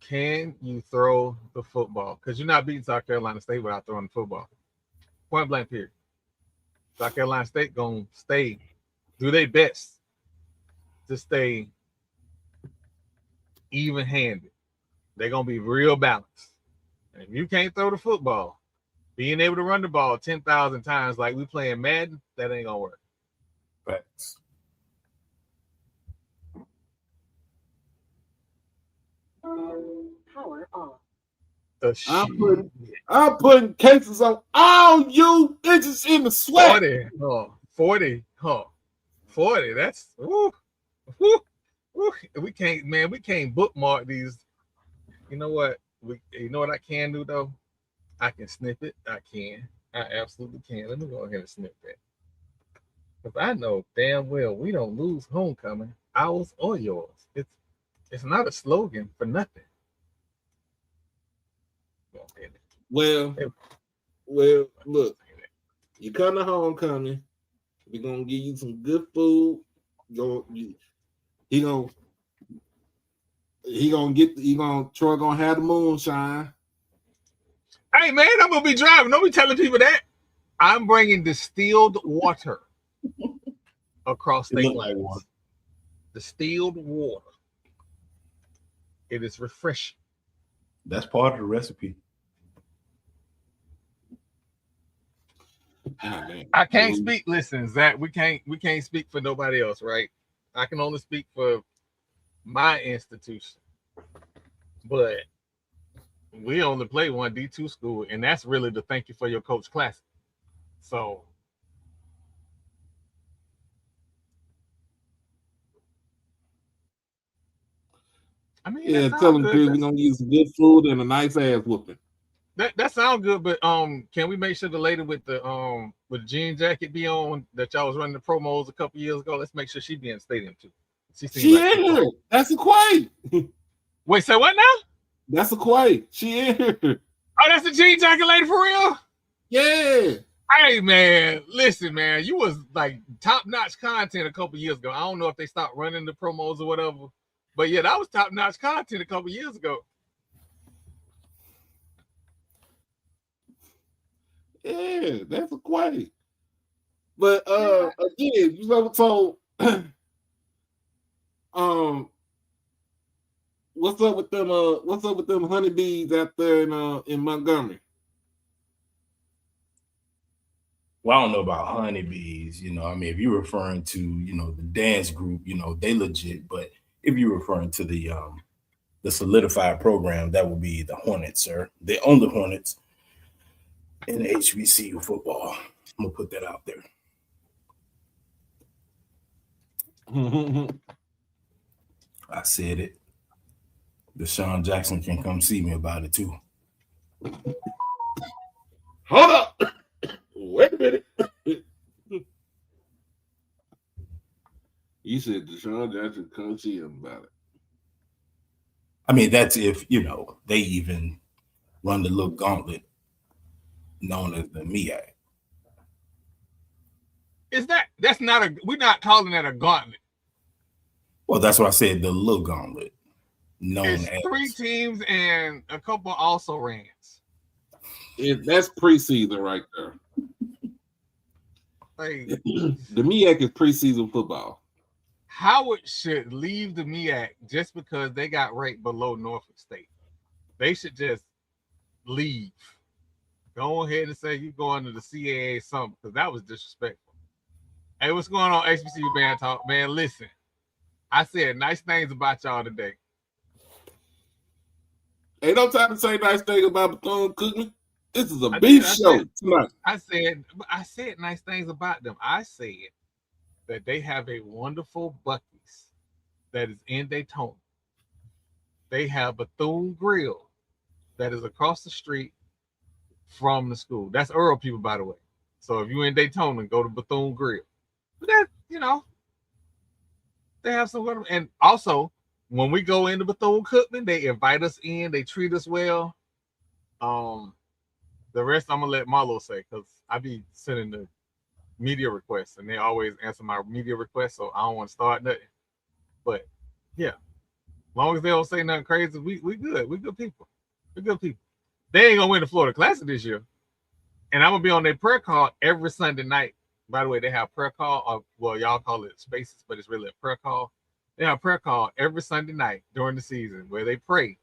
Can you throw the football? Because you're not beating South Carolina State without throwing the football. Point blank period. South Carolina State gonna do their best to stay even-handed. They're gonna be real balanced. And if you can't throw the football, being able to run the ball 10,000 times like we playing Madden, that ain't gonna work. Facts. Power off. I'm putting cases on all you bitches in the sweat. 40. That's we can't bookmark these. You know what? You know what I can do though? I can snip it. I absolutely can. Let me go ahead and snip that. Because I know damn well we don't lose homecoming, ours or yours. It's not a slogan for nothing. Well, look, you come to homecoming. We're gonna give you some good food. Troy gonna have the moonshine. Hey man, I'm gonna be driving. Don't be telling people that. I'm bringing distilled water across state lines. Distilled water. It is refreshing. That's part of the recipe. I can't speak. Listen, Zach, we can't speak for nobody else, right? I can only speak for my institution. But we only play one D2 school, and that's really the Thank You for Your Coach Classic. So I mean, yeah, tell them we're gonna use some good food and a nice ass whooping. That sounds good, but can we make sure the lady with the jean jacket be on that y'all was running the promos a couple years ago? Let's make sure she be in the stadium too. She in here. That's a Quay. Wait, say what now? That's a Quay. She in here. Oh, that's the jean jacket lady for real? Yeah. Hey, man, listen, man. You was like top-notch content a couple years ago. I don't know if they stopped running the promos or whatever. But, yeah, that was top-notch content a couple years ago. Yeah, that's a Quay. But, again, so what's up with them honeybees out there in Montgomery? Well, I don't know about honeybees, I mean, if you're referring to, the dance group, they legit, but if you're referring to the solidified program, that would be the Hornets, sir. They own the Hornets in HBCU football. I'm gonna put that out there. I said it. Deshaun Jackson can come see me about it too. Hold up. Wait a minute. You said Deshaun Jackson come see him about it. I mean, that's if, they even run the little gauntlet known as the MEAC. We're not calling that a gauntlet. Well, that's what I said, the little gauntlet. It's 3 teams and a couple also rans. That's preseason right there. Like, the MEAC is preseason football. Howard should leave the MEAC just because they got ranked below Norfolk State. They should just leave. Go ahead and say you going to the CAA something, because that was disrespectful. Hey, what's going on, HBCU Band Talk? Man, listen. I said nice things about y'all today. Ain't no time to say nice things about Bethune-Cookman. This is a beef show tonight. I said nice things about them. I said that they have a wonderful Buc-ee's that is in Daytona. They have Bethune Grill that is across the street from the school. That's Earl people, by the way. So if you're in Daytona, go to Bethune Grill. But that, they have some. And also, when we go into Bethune-Cookman, they invite us in. They treat us well. The rest I'm gonna let Marlo say, because I be sending the media requests and they always answer my media requests, so I don't want to start nothing. But yeah, as long as they don't say nothing crazy, we good. We good people. We're good people. They ain't gonna win the Florida Classic this year. And I'm gonna be on their prayer call every Sunday night. By the way, they have prayer call, well, y'all call it spaces, but it's really a prayer call. They have prayer call every Sunday night during the season where they pray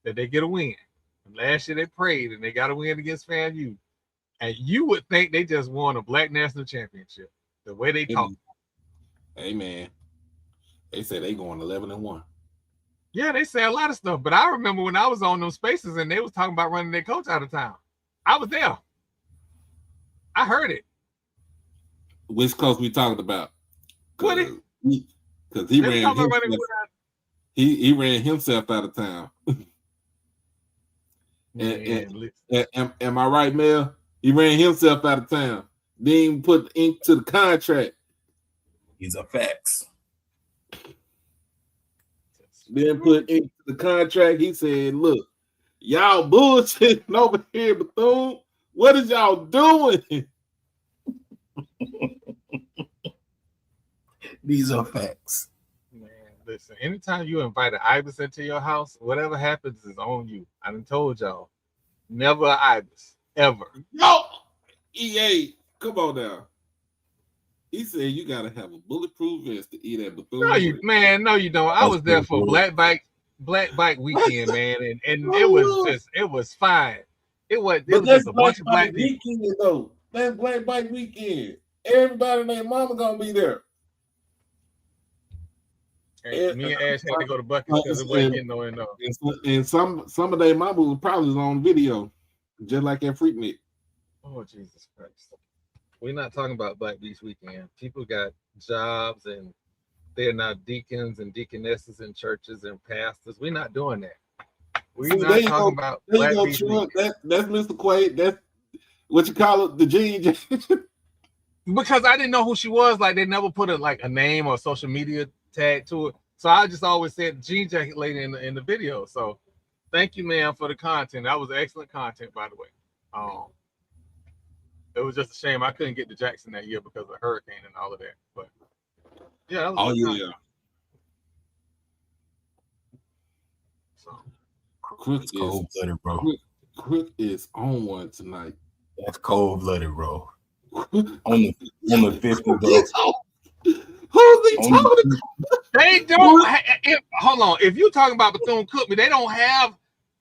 that they get a win. And last year they prayed and they got a win against FAMU. And you would think they just won a Black National Championship. The way they talk. Hey, man. They say they going 11-1. Yeah, they say a lot of stuff. But I remember when I was on those spaces and they was talking about running their coach out of town. I was there. I heard it. Which coach we talking about? What? Because he ran himself out of town. Am I right, Mel? He ran himself out of town. Didn't even put ink to the contract. These are facts. Then put ink to the contract. He said, look, y'all bullshitting over here, Bethune. What is y'all doing? These are facts. Man, listen, anytime you invite an Ibis into your house, whatever happens is on you. I done told y'all. Never an Ibis. Ever. No! EA, come on now. He said you gotta have a bulletproof vest to eat at Bethune. No, you don't. I was there for Black Bike weekend, man, and it was fine. It was just a bunch of black people. Though. That's Black Bike weekend. Everybody and their mama gonna be there. And me and Ash had to go to Buc-ee's because it wasn't getting no enough. And some of their mama was probably on video, just like that Freaknik. Oh, Jesus Christ. We're not talking about Black Beach weekend. People got jobs and they're not deacons and deaconesses in churches and pastors. We're not doing that. We're not talking about Black Beach weekend. That's Mr. Quaid. That's what you call it, the GJ. Because I didn't know who she was. Like, they never put a name or social media tag to it. So I just always said jean jacket lady in the video. So thank you, man, for the content. That was excellent content, by the way. It was just a shame I couldn't get to Jackson that year because of the hurricane and all of that. But yeah, that was yeah. content. So Crook cold blooded, bro. Crook is on one tonight. That's cold blooded, bro. on the 50, bro. Who's he talking to? They don't. Hold on. If you're talking about Bethune-Cookman, they don't have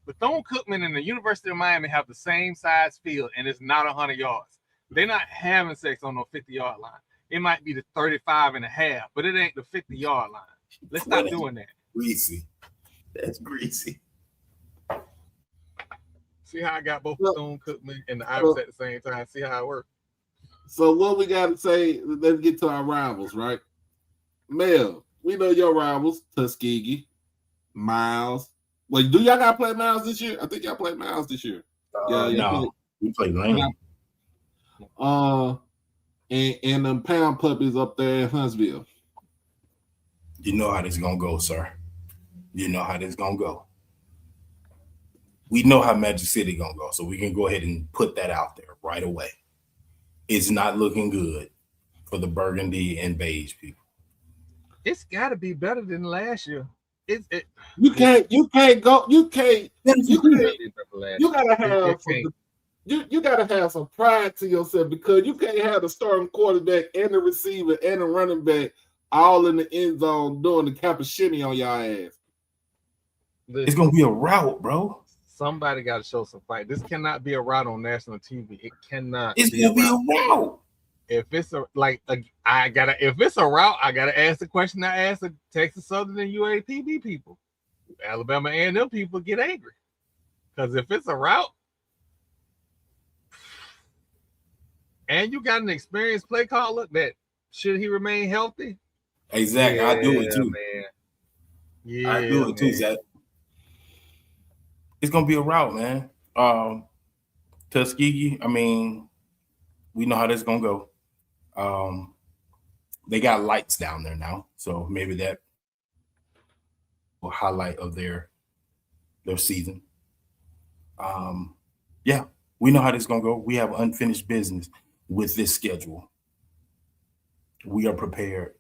Bethune-Cookman and the University of Miami have the same size field, and it's not 100 yards. They're not having sex on no 50-yard line. It might be the 35 and a half, but it ain't the 50-yard line. Let's stop doing that. Greasy. That's greasy. See how I got both Bethune-Cookman and the Irish at the same time? See how it works? So what we got to say, let's get to our rivals, right? Mel, we know your rivals, Tuskegee, Miles. Wait, do y'all got to play Miles this year? I think y'all played Miles this year. No, we played Lane. And them pound puppies up there in Huntsville. You know how this gonna go, sir. You know how this gonna go. We know how Magic City gonna go, so we can go ahead and put that out there right away. It's not looking good for the burgundy and beige people. It's got to be better than last year. You gotta have some pride to yourself, because you can't have the starting quarterback and the receiver and the running back all in the end zone doing the cappuccino on y'all ass. It's gonna be a rout, bro. Somebody got to show some fight. This cannot be a route on national TV. It cannot. It's gonna be a route. If it's if it's a route, I gotta ask the question I asked the Texas Southern and UAPB people. Alabama A&M people get angry, because if it's a route and you got an experienced play caller that, should he remain healthy? Exactly, I do it too, man. Yeah, I do it too, Zach. It's gonna be a route, man. Tuskegee, I mean, we know how this is gonna go. They got lights down there now, so maybe that will highlight of their season. Yeah, we know how this is gonna go. We have unfinished business with this schedule. We are prepared.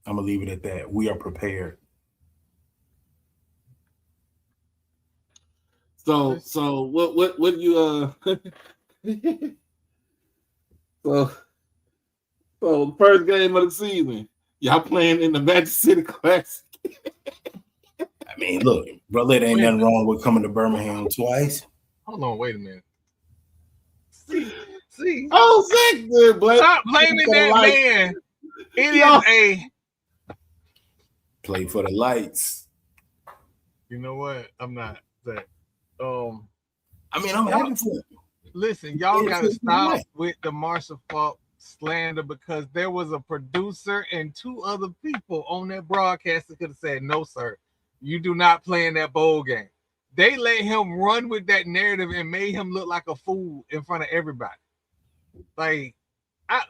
I'm gonna leave it at that. We are prepared. So what you so the first game of the season, y'all playing in the Magic City Classic. I mean, look, brother, it ain't nothing wrong with coming to Birmingham twice. Hold on, wait a minute. See. Oh, Zach, good, boy. Stop blaming that man. It is a play for the lights. You know what? I'm not that. I mean, I'm happy for it. Listen, y'all gotta stop with the Marshall Faulk slander, because there was a producer and two other people on that broadcast that could have said, "No, sir, you do not play in that bowl game." They let him run with that narrative and made him look like a fool in front of everybody. Like,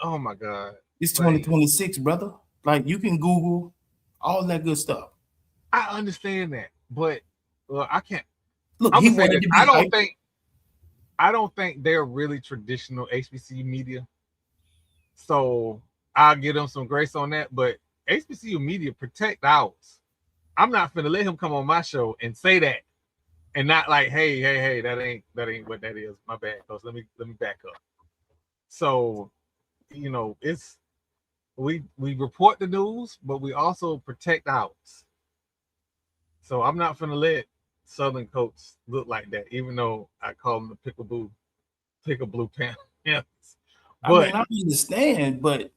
oh my God. It's 2026, brother. Like, you can Google all that good stuff. I understand that, but I can't. Look, I don't think they're really traditional HBCU media. So I'll give them some grace on that. But HBCU media protect ours. I'm not finna let him come on my show and say that, and not like, hey, that ain't what that is. My bad, coach. Let me back up. So, it's we report the news, but we also protect ours. So I'm not finna let Southern coach look like that, even though I call him the pick a blue pants. Yeah. But I understand, but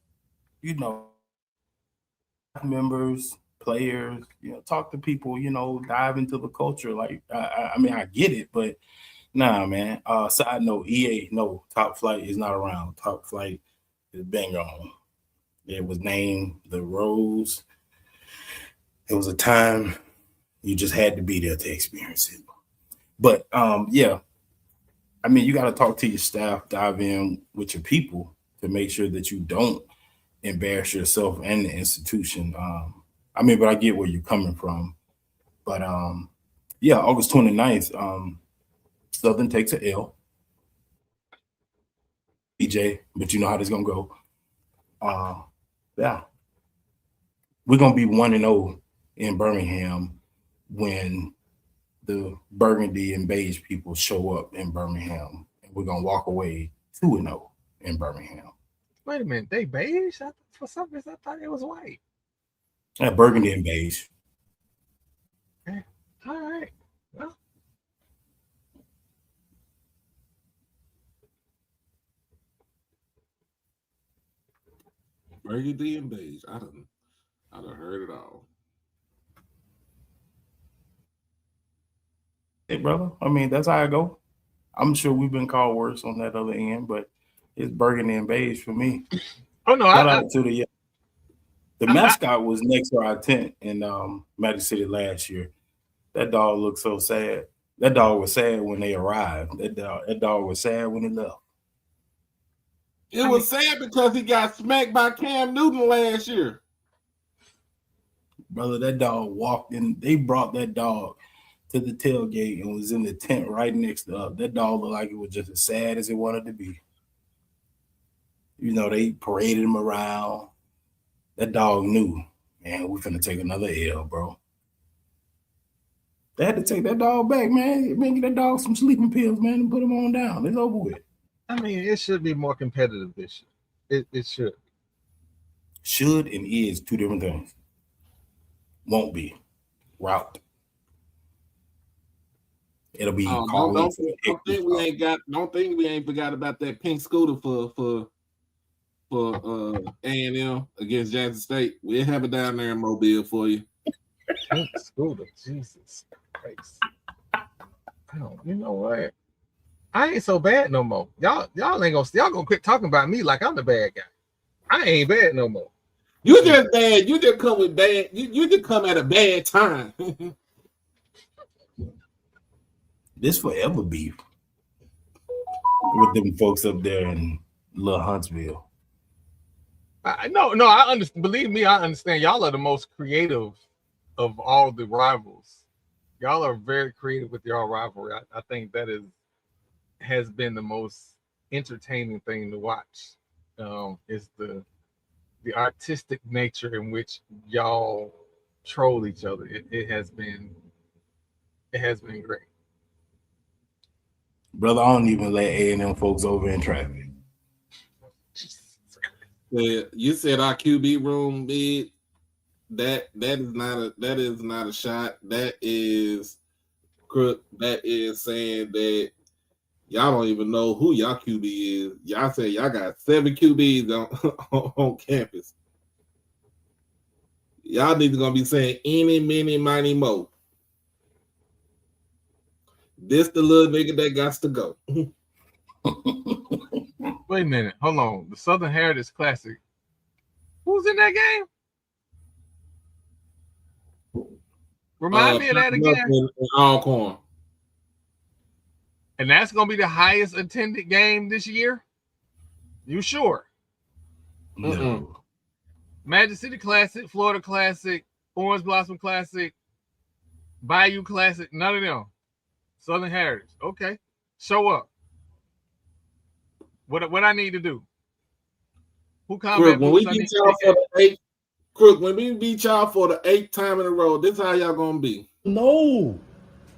members, players, talk to people, dive into the culture. Like, I get it, but nah, man. Side note, EA, no, Top Flight is not around. Top Flight is bang on. It was named the Rose. It was a time you just had to be there to experience it. But yeah, you got to talk to your staff, dive in with your people to make sure that you don't embarrass yourself and the institution. I mean, but I get where you're coming from. But yeah, August 29th, Southern takes an L. EJ, but you know how this gonna go. Yeah. We're gonna be 1-0 in Birmingham when the burgundy and beige people show up in Birmingham, and we're gonna walk away 2-0 in Birmingham. Wait a minute, they beige? For some reason, I thought it was white. Burgundy and beige. Okay. All right. Well, Burgundy and beige. I done heard it all. Hey, brother. I mean, that's how I go. I'm sure we've been called worse on that other end, but it's burgundy and beige for me. oh no, Shout out to the mascot was next to our tent in Magic City last year. That dog looked so sad. That dog was sad when they arrived. That dog was sad when he left. It was sad because he got smacked by Cam Newton last year. Brother, that dog walked in. They brought that dog to the tailgate and was in the tent right next to us. That dog looked like it was just as sad as it wanted to be. You know, they paraded him around. That dog knew, man, we're finna take another L, bro. They had to take that dog back, man. Man, get that dog some sleeping pills, man, and put him on down. It's over with. I mean, it should be more competitive this year. It should. Should and is two different things. Won't be. Route. It'll be don't think we ain't forgot about that pink scooter for A&M against Jackson State. We'll have it down there in Mobile for you. Pink scooter, Jesus Christ. You know what? I ain't so bad no more. Y'all gonna quit talking about me like I'm the bad guy. I ain't bad no more. You just bad. You just come with bad. You just come at a bad time. This forever beef with them folks up there in Little Huntsville. No, I understand. Believe me, I understand. Y'all are the most creative of all the rivals. Y'all are very creative with your rivalry. I think that has been the most entertaining thing to watch. Is the artistic nature in which y'all troll each other. It has been great. Brother, I don't even let A&M folks over in traffic. Yeah, you said our QB room bid. That is not a shot. That is crook. That is saying that y'all don't even know who y'all QB is. Y'all say y'all got 7 QBs on campus. Y'all need to gonna be saying any, many, mighty, mo. This the little nigga that got to go. Wait a minute, hold on. The Southern Heritage Classic. Who's in that game? Remind me of that again. Alcorn. And that's gonna be the highest attended game this year. You sure? No. Magic City Classic, Florida Classic, Orange Blossom Classic, Bayou Classic. None of them. Southern Heritage. Okay. Show up. What I need to do? Who Crook, when we beat y'all for the 8th, Crook, when we beat y'all for the 8th time in a row, this how y'all gonna be. No.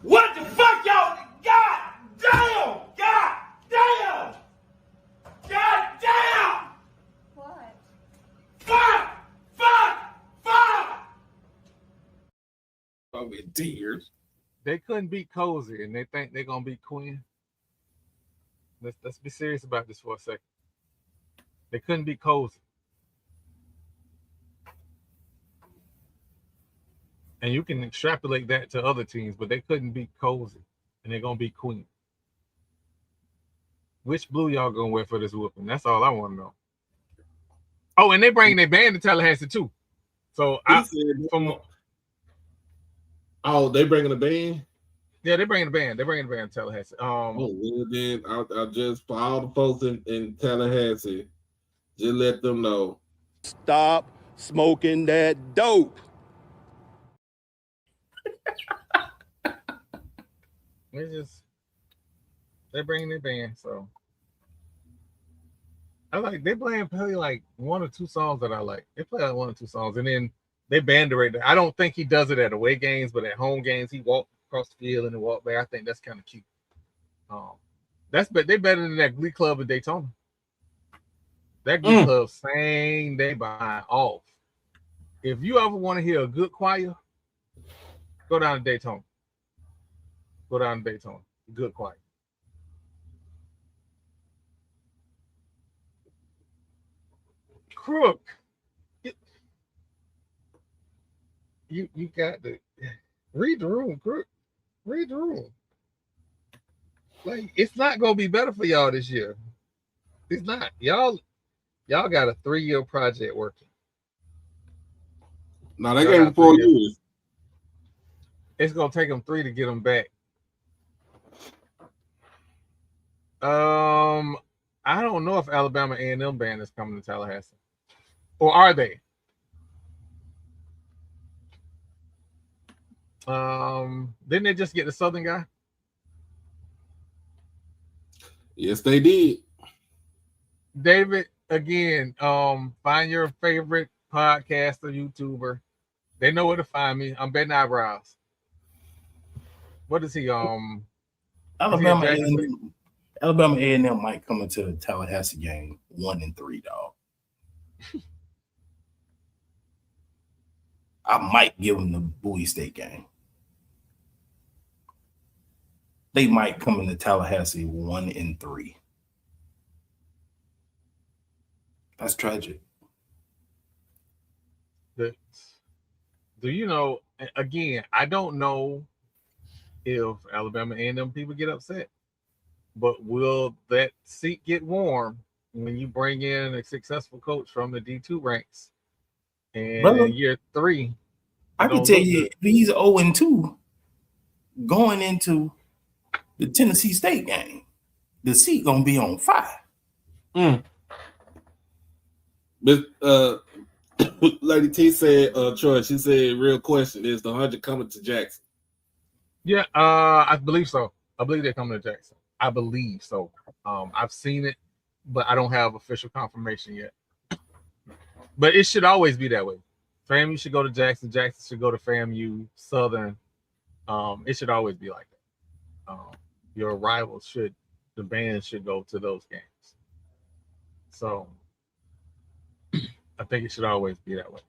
What the fuck, y'all? God damn! God damn! God damn! What? Fuck! I'm in tears. They couldn't beat Cozy, and they think they're gonna beat Quinn. Let's be serious about this for a second. They couldn't beat Cozy. And you can extrapolate that to other teams, but they couldn't beat Cozy, and they're gonna beat Queen. Which blue y'all gonna wear for this whooping? That's all I want to know. Oh, and they bring their band to Tallahassee too. So they bringing the band? Yeah, they're bringing the band. They're bringing the band to Tallahassee. Then I'll just for all the folks in Tallahassee, just let them know Stop smoking that dope. They're bringing their band, so they playing probably like one or two songs that I like. They play like one or two songs, and then they band director. I don't think he does it at away games, but at home games he walked across the field and then walked back. I think that's kind of cute. They better than that Glee Club in Daytona. That Glee Club sang they behind off. If you ever want to hear a good choir, go down to Daytona. Good choir. Crook. You got to read the room, Crook. Read the room. Like, it's not gonna be better for y'all this year. It's not. Y'all got a 3-year project working. No, they gave him 4 years. It's gonna take them 3 to get them back. I don't know if Alabama A&M band is coming to Tallahassee, or are they? Didn't they just get the Southern guy? Yes, they did. David, again, find your favorite podcaster, YouTuber. They know where to find me. I'm betting eyebrows. What is he? Alabama A&M might come into the Tallahassee game 1-3, dog. I might give them the Bowie State game. They might come into Tallahassee 1-3. That's tragic. Do you know? Again, I don't know if Alabama A&M people get upset, but will that seat get warm when you bring in a successful coach from the D2 ranks? And in year 3, I can tell you, if he's 0-2 going into the Tennessee State game, the seat gonna be on fire. But Lady T said, Troy, she said, real question, is the 100 coming to Jackson? Yeah, I believe so. I believe they're coming to Jackson. I believe so. I've seen it, but I don't have official confirmation yet. But it should always be that way. FAMU should go to Jackson. Jackson should go to FAMU. Southern. It should always be like that. Your rivals the band should go to those games. So I think it should always be that way.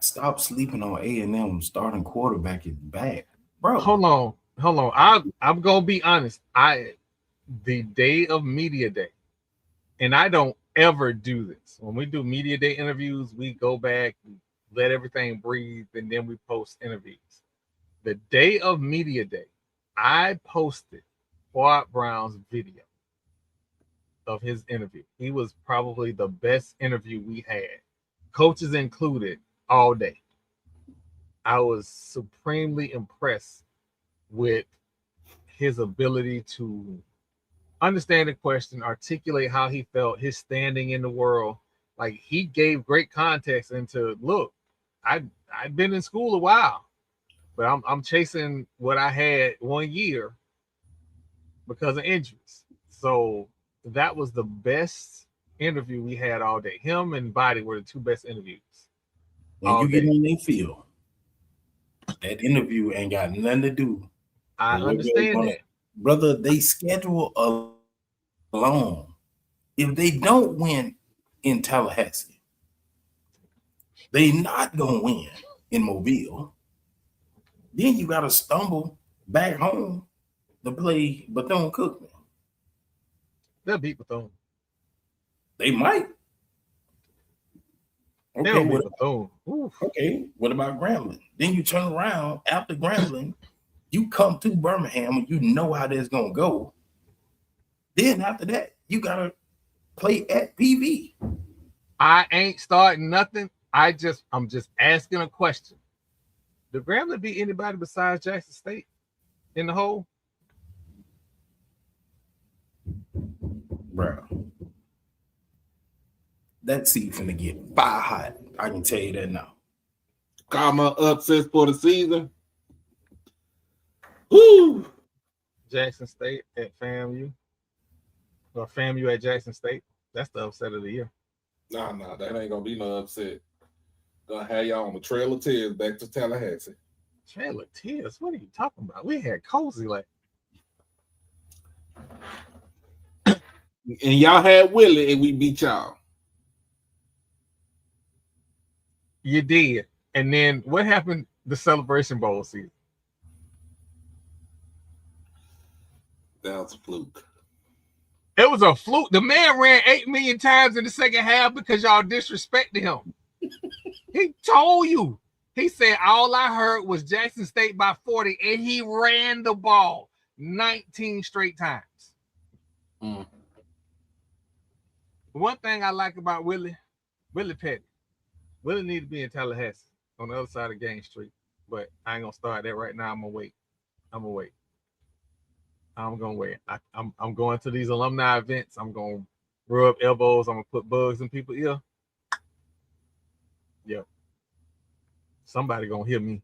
Stop sleeping on A&M starting quarterback is bad, bro. Hold on. I'm gonna be honest. The day of media day, and I don't ever do this. When we do media day interviews, we go back, let everything breathe, and then we post interviews. The day of media day, I posted Quad Brown's video of his interview. He was probably the best interview we had, coaches included, all day. I was supremely impressed with his ability to understand the question, articulate how he felt, his standing in the world. Like, he gave great context into, look, I've been in school a while, but I'm chasing what I had 1 year because of injuries. So that was the best interview we had all day. Him and Body were the 2 best interviews. When you get in their field, that interview ain't got nothing to do. I understand that. Brother, they schedule alone. If they don't win in Tallahassee, they not gonna win in Mobile. Then you gotta stumble back home to play Bethune-Cookman. They'll beat Bethune. They might. Okay, what about Grambling? Then you turn around after Grambling, you come to Birmingham and you know how that's gonna go. Then after that, you gotta play at PV. I ain't starting nothing. I'm just asking a question. Did Grambling beat anybody besides Jackson State in the hole? Bro. that seat finna get fire hot. I can tell you that now. Call my upsets for the season. Woo! Jackson State at FAMU. Or FAMU at Jackson State. That's the upset of the year. Nah, that ain't gonna be no upset. Gonna have y'all on the Trail of Tears back to Tallahassee. Trail of Tears? What are you talking about? We had cozy like. And y'all had Willie and we beat y'all. You did. And then what happened the Celebration Bowl season? That was a fluke. It was a fluke. The man ran 8 million times in the second half because y'all disrespected him. He told you. He said, all I heard was Jackson State by 40, and he ran the ball 19 straight times. Mm. One thing I like about Willie Petty. Willie need to be in Tallahassee on the other side of Gaines Street. But I ain't going to start that right now. I'm going to wait. I'm going to wait. I'm going to these alumni events. I'm going to rub elbows. I'm going to put bugs in people's ear. Yep. Somebody going to hear me.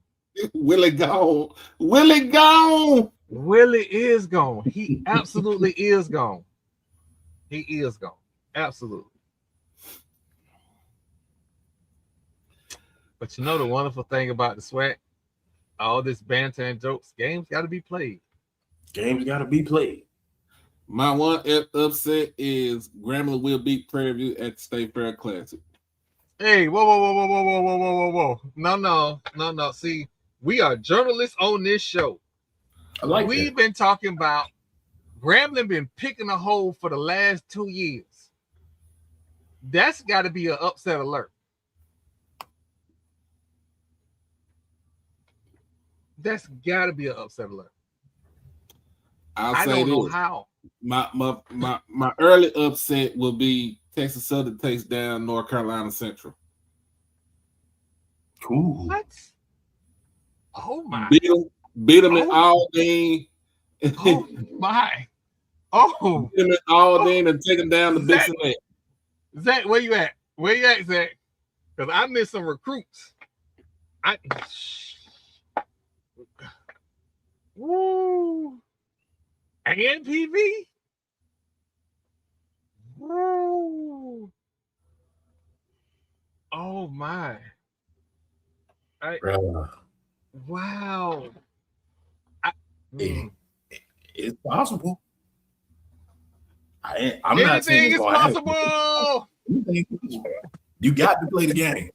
Willie gone. Willie gone. Willie is gone. He absolutely is gone. He is gone. Absolutely. But you know the wonderful thing about the SWAC? All this banter and jokes, games got to be played. Games got to be played. My one upset is Grambling will beat Prairie View at the State Fair Classic. Hey, whoa. No. See, we are journalists on this show. I like We've that. been talking about Grambling been picking a hole for the last 2 years. That's got to be an upset alert. That's got to be an upset alert. I don't know how. My early upset will be Texas Southern takes down North Carolina Central. Cool. What? Oh my! Beat them in Aldine. Oh my! Oh, beat them in Aldine and take them down to Bixson Lake. Zach, where you at? Where you at, Zach? Because I missed some recruits. Woo! And PV. Woo! Oh my! Wow! It's possible. I'm not saying it's possible. You got to play the game.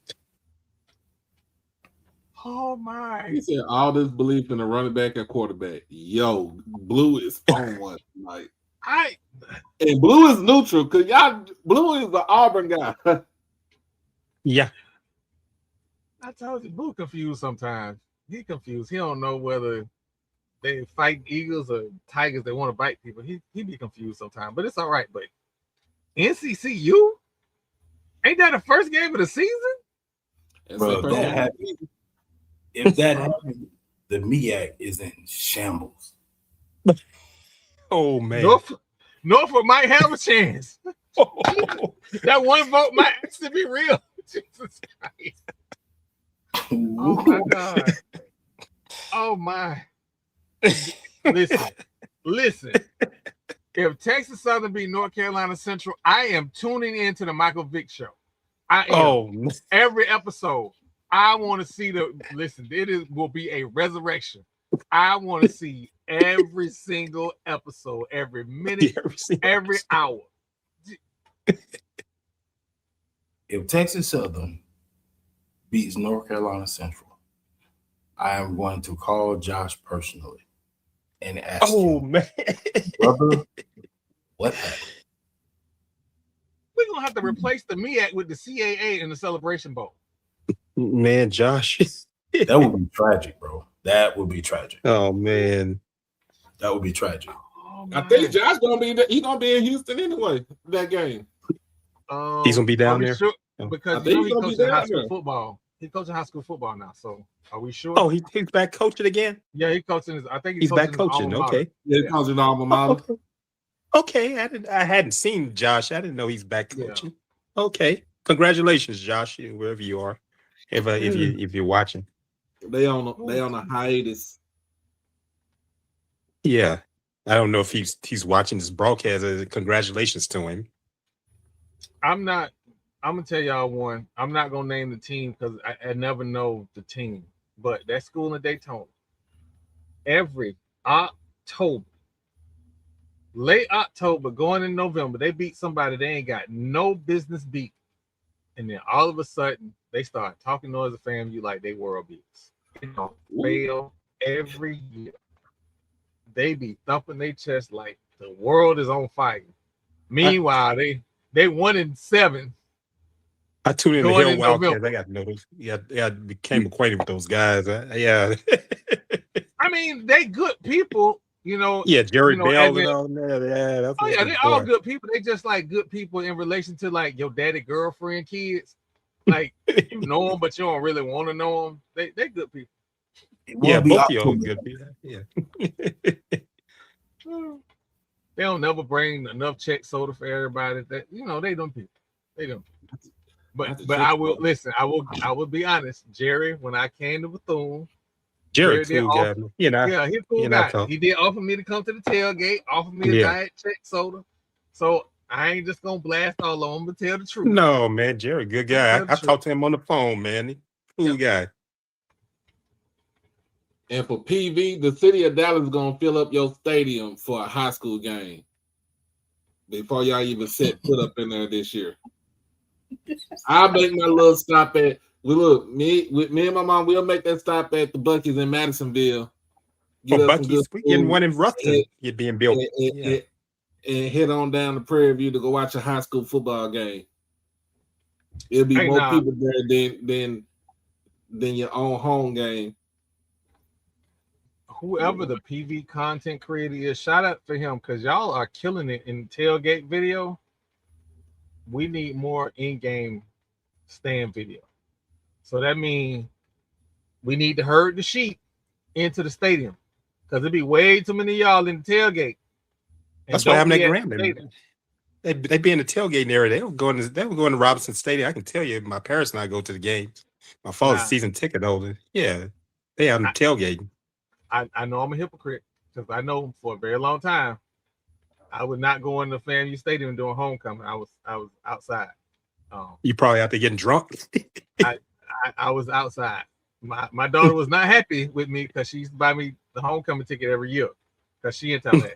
Oh my! He said all this belief in the running back and quarterback. Yo, Blue is on one tonight. And Blue is neutral because Blue is the Auburn guy. Yeah. I told you, Blue confused sometimes. He confused. He don't know whether they fight eagles or tigers that want to bite people. He be confused sometimes, but it's all right. But NCCU? Ain't that the first game of the season? Bro, if that happens, the MEAC is in shambles. Oh man. Norfolk might have a chance. That one vote might actually be real. Jesus Christ. Oh my God. Oh my. Listen. If Texas Southern beat North Carolina Central, I am tuning into the Michael Vick show. I am. Every episode. I want to see will be a resurrection. I want to see every single episode, every minute, every hour. If Texas Southern beats North Carolina Central, I am going to call Josh personally and ask him, man, brother, what happened? We're gonna have to replace the MEAC with the CAA in the Celebration Bowl. Man, Josh. That would be tragic, bro. That would be tragic. Oh man. That would be tragic. Oh, I think Josh gonna be in Houston anyway. That game. He's gonna be down there. Sure? Because he's coaching high school football. He's coaching high school football now. So are we sure? Oh, he's back coaching again? Yeah, he's coaching. I think he's back coaching. Okay. Yeah, he's coaching alma mater. Okay. I hadn't seen Josh. I didn't know he's back coaching. Yeah. Okay. Congratulations, Josh, wherever you are, if you're watching. They on a hiatus. Yeah, I don't know if he's watching this broadcast. Congratulations to him. I'm gonna tell y'all one. I'm not gonna name the team because I never know the team. But that school in Daytona, every October, late October, going in November, they beat somebody they ain't got no business beat. And then all of a sudden, they start talking noise of FAMU like they world beats. It don't fail every year. They be thumping their chest like the world is on fire. Meanwhile, they 1-7. I tuned in to Going Hill in Wildcats. November. I got to know those. Yeah, I became acquainted with those guys. Yeah. I mean, they good people, you know. Yeah, Jerry Bell and and all that. Yeah, that's oh yeah, they all good people. They just like good people in relation to like your daddy girlfriend kids. Like you know them, but you don't really want to know them. They good people. Yeah, both of y'all good people. Yeah. They don't never bring enough check soda for everybody. That they don't people. They don't. But I will listen. I will be honest, Jerry. When I came to Bethune, Jerry cool guy. Yeah, he's a cool guy. He did offer me to come to the tailgate, offer me a diet check soda. So I ain't just gonna blast all on him, but tell the truth. No, man, Jerry, good guy. I talked to him on the phone, man. Cool guy. And for PV, the city of Dallas is gonna fill up your stadium for a high school game before y'all even set foot up in there this year. I'll make my little stop at. Me and my mom, we'll make that stop at the Buc-ee's in Madisonville. Buc-ee's, we getting one in Ruston. You're being built. And head on down to Prairie View to go watch a high school football game. It'll be more people there than your own home game. Whoever the PV content creator is, shout out for him because y'all are killing it in tailgate video. We need more in-game stand video. So that means we need to herd the sheep into the stadium because there'd be way too many of y'all in the tailgate. That's why I'm that Grambling. They be in the tailgating area. They were going to Robinson Stadium. I can tell you, my parents and I go to the games. My father's season ticket holder. Yeah, they out in the tailgating. I know I'm a hypocrite because I know for a very long time I would not go in the FAMU Stadium during homecoming. I was outside. You probably out there getting drunk. I was outside. My daughter was not happy with me because she used to buy me the homecoming ticket every year because she in Tallahassee.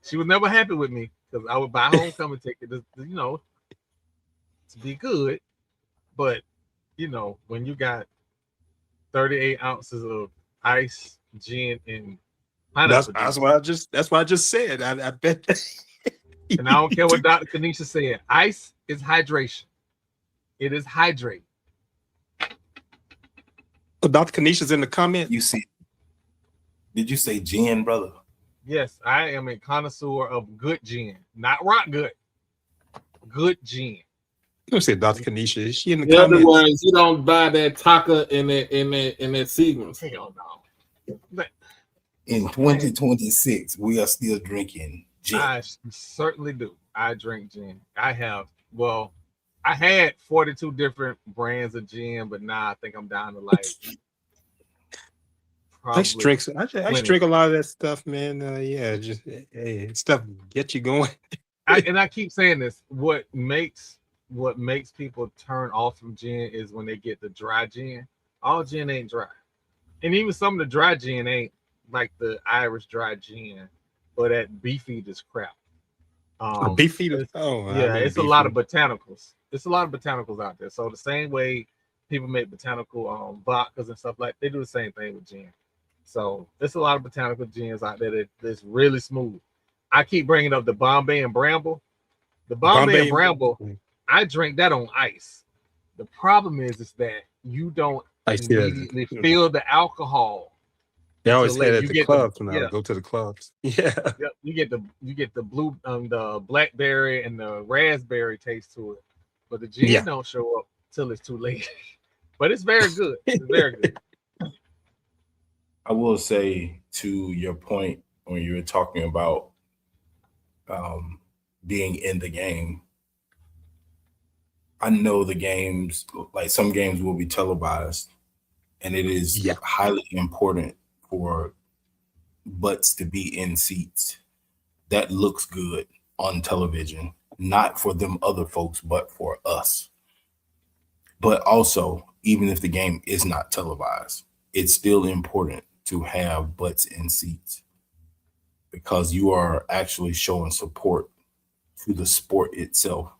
She was never happy with me because I would buy homecoming ticket to be good. But when you got 38 ounces of ice, gin, and pineapple, that's what I just said. I bet. And I don't care what Dr. Kanisha said. Ice is hydration. It is hydrate. So Dr. Kanisha's in the comment. Did you say gin, brother? Yes, I am a connoisseur of good gin, not rock good. Good gin. You said Dr. Kanisha. Is she in the comments? In other words, you don't buy that Taka in that Seagram's. Hell no. In 2026, we are still drinking gin. I certainly do. I drink gin. I had 42 different brands of gin, but now I think I'm down to like. I drink a lot of that stuff, man. Just stuff get you going. I keep saying this. What makes people turn off from gin is when they get the dry gin. All gin ain't dry, and even some of the dry gin ain't like the Irish dry gin, or that Beefeater is crap. Beefeater. It's a lot of botanicals. It's a lot of botanicals out there. So the same way people make botanical vodkas and stuff they do the same thing with gin. So there's a lot of botanical gins out there that's really smooth. I keep bringing up the Bombay and Bramble. The Bombay and Bramble, I drink that on ice. The problem is that you don't immediately feel the alcohol. They always say that at the clubs when I go to the clubs. Yeah. Yep. You get the blue the blackberry and the raspberry taste to it. But the gin don't show up till it's too late. But it's very good. It's very good. I will say to your point when you were talking about being in the game, I know the games, like some games will be televised, and it is highly important for butts to be in seats that looks good on television, not for them other folks, but for us. But also, even if the game is not televised, it's still important to have butts in seats because you are actually showing support to the sport itself.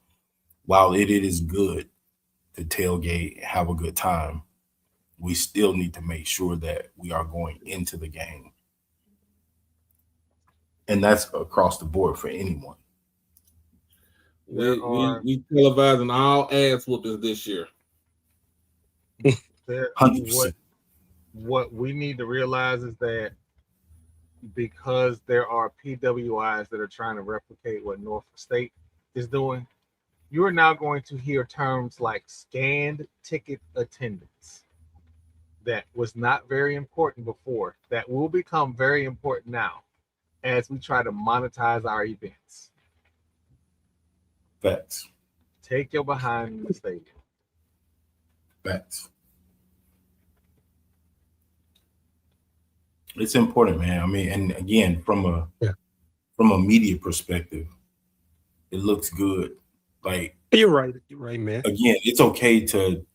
While it is good to tailgate, have a good time, we still need to make sure that we are going into the game. And that's across the board for anyone. We televising all ass whoopings this year. 100%. What we need to realize is that because there are PWIs that are trying to replicate what Norfolk State is doing, you are now going to hear terms like scanned ticket attendance. That was not very important before. That will become very important now as we try to monetize our events. Facts. Take your behind in the stadium. Facts. It's important, man. I mean, and again, from a media perspective, it looks good. Like you're right, man. Again, it's okay to,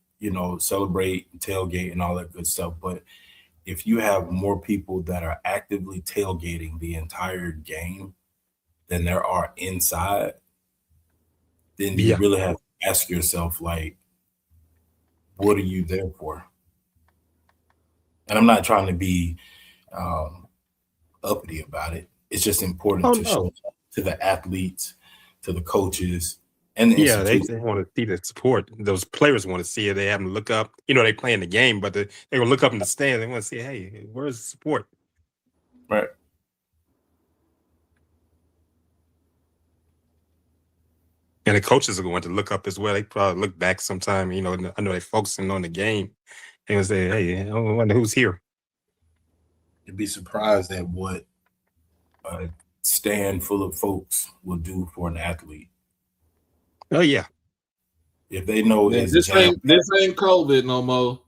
celebrate, tailgate, and all that good stuff. But if you have more people that are actively tailgating the entire game than there are inside, then you really have to ask yourself, like, what are you there for? And I'm not trying to be uppity about it. It's just important to show to the athletes, to the coaches, and the they want to see the support. Those players want to see it. They have to look up. They play in the game, but they're going to look up in the stand. They want to see, hey, where's the support? Right. And the coaches are going to look up as well. They probably look back sometime. I know they're focusing on the game. They're going to say, hey, I wonder who's here. You'd be surprised at what a stand full of folks will do for an athlete. Oh yeah. If they know this ain't COVID no more,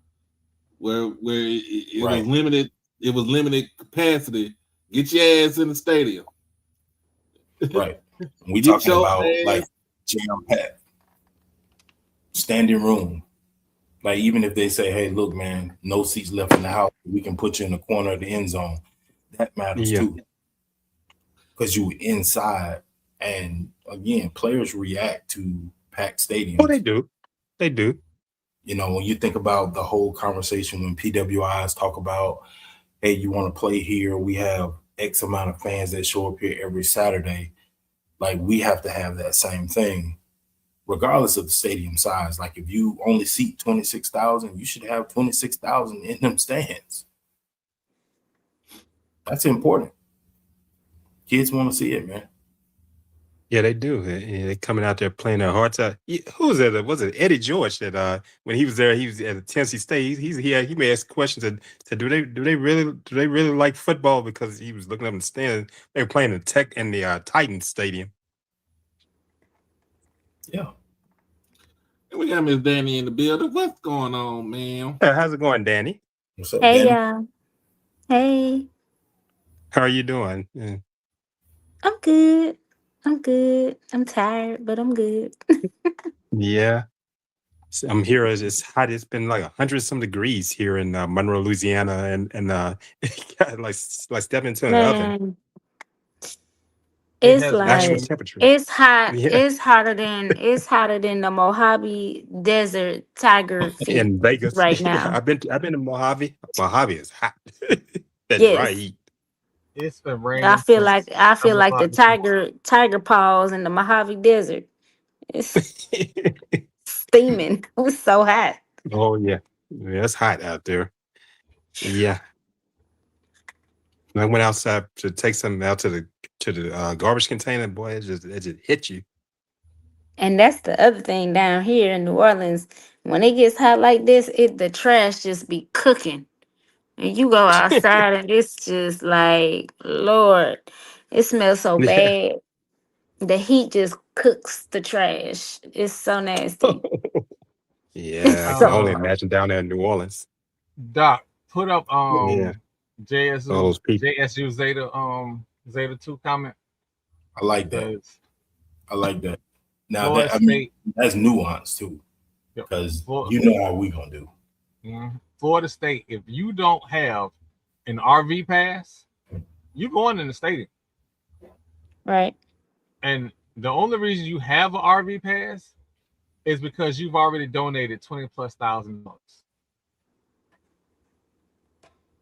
where it was limited. It was limited capacity. Get your ass in the stadium. Right. We talking about like jam packed, standing room. Like even if they say, "Hey, look, man, no seats left in the house. We can put you in the corner of the end zone." That matters too, because you were inside. And again, players react to packed stadiums. Oh, they do. They do. When you think about the whole conversation when PWIs talk about, hey, you want to play here, we have X amount of fans that show up here every Saturday. Like we have to have that same thing, regardless of the stadium size. Like if you only seat 26,000, you should have 26,000 in them stands. That's important. Kids want to see it, man. Yeah, they do. They're coming out there playing their hearts out. Who was that? Was it Eddie George that when he was there, he was at Tennessee State. He may ask questions to do they really like football, because he was looking up in the stand. They were playing in the Titans Stadium. Yeah. And we got Miss Danny in the building. What's going on, man? How's it going, Danny? What's up, Hey, Danny? y'all. Hey, How are you doing? Yeah. I'm good. I'm tired, but I'm good. Yeah. So I'm here. It's hot. It's been like 100-some degrees here in Monroe, Louisiana, and like stepping into an oven. Man, it's Actual like temperature. it's hot. Yeah. It's hotter than the Mojave Desert tiger feet In Vegas right Yeah, now. I've been to Mojave. Mojave is hot. That Yes. dry heat. It's been raining. I feel like since the tiger paws in the Mojave Desert. It's steaming. It was so hot. Oh yeah, it's hot out there. Yeah, I went outside to take something out to the garbage container. Boy, it just hit you. And that's the other thing down here in New Orleans. When it gets hot like this, the trash just be cooking. And you go outside and it's just like, Lord, it smells so Yeah. bad. The heat just cooks the trash. It's so nasty. Yeah, I can only imagine down there in New Orleans. Doc, put up Yeah, JSU all those people. JSU Zeta 2 comment. I like that. Because I like that. Now Florida that I mean State, that's nuance too, Yep. because Florida- you know how we gonna do. Florida State, if you don't have an RV pass, you going in the stadium. Right. And the only reason you have an RV pass is because you've already donated $20,000+.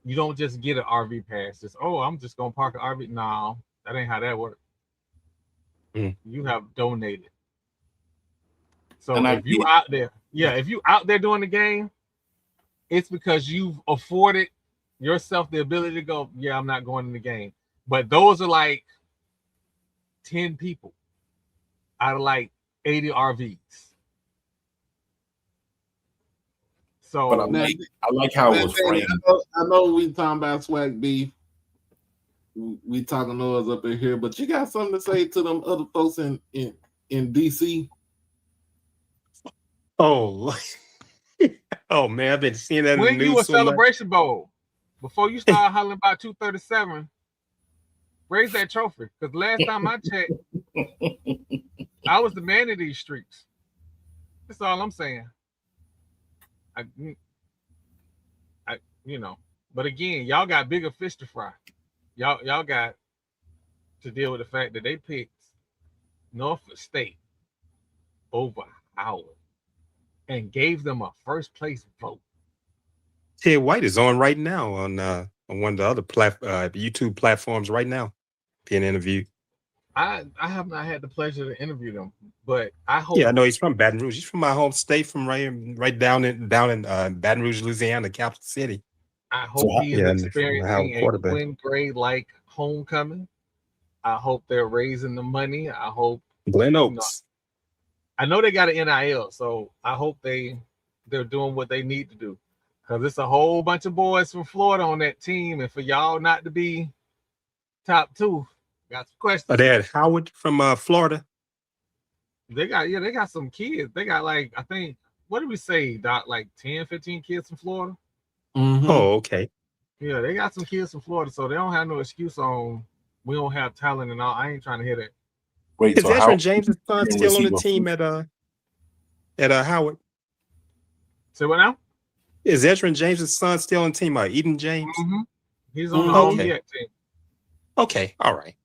You don't just get an RV pass. Just, I'm just gonna park an RV. No, that ain't how that works. You have donated. So And if you out there, if you out there doing the game, it's because you've afforded yourself the ability to go, I'm not going in the game. But those are like 10 people out of like 80 RVs. So But I like how it was framed. I know we talking about SWAC beef. We talking noise up in here, but you got something to say to them other folks in DC? Oh, oh man, I've been seeing that in the when news you a so much. Celebration Bowl, before you start hollering about 237, raise that trophy. Because last time I checked, I was the man of these streets. That's all I'm saying. But again, y'all got bigger fish to fry. Y'all got to deal with the fact that they picked Norfolk State over Howard and gave them a first place vote. Ted White is on right now on one of the other YouTube platforms right now, being interviewed. I have not had the pleasure to interview them, but I hope. Yeah, I know he's from Baton Rouge. He's from my home state, from right down in Baton Rouge, Louisiana, capital city. I hope he is experiencing a Quinn Gray-like homecoming. I hope they're raising the money. I hope Glen Oaks. I know they got an NIL, so I hope they're doing what they need to do. Because it's a whole bunch of boys from Florida on that team, and for y'all not to be top two, got some questions. They had Howard from Florida. They got some kids. They got like, I think, what did we say, Doc? Like 10, 15 kids from Florida? Oh, okay. Yeah, they got some kids from Florida, so they don't have no excuse on we don't have talent and all. I ain't trying to hear that. Wait, is Ezra James' son still on the team at Howard? Say what now? Is Ezra James' son still on the team? Eden James? He's on the team. Okay, all right.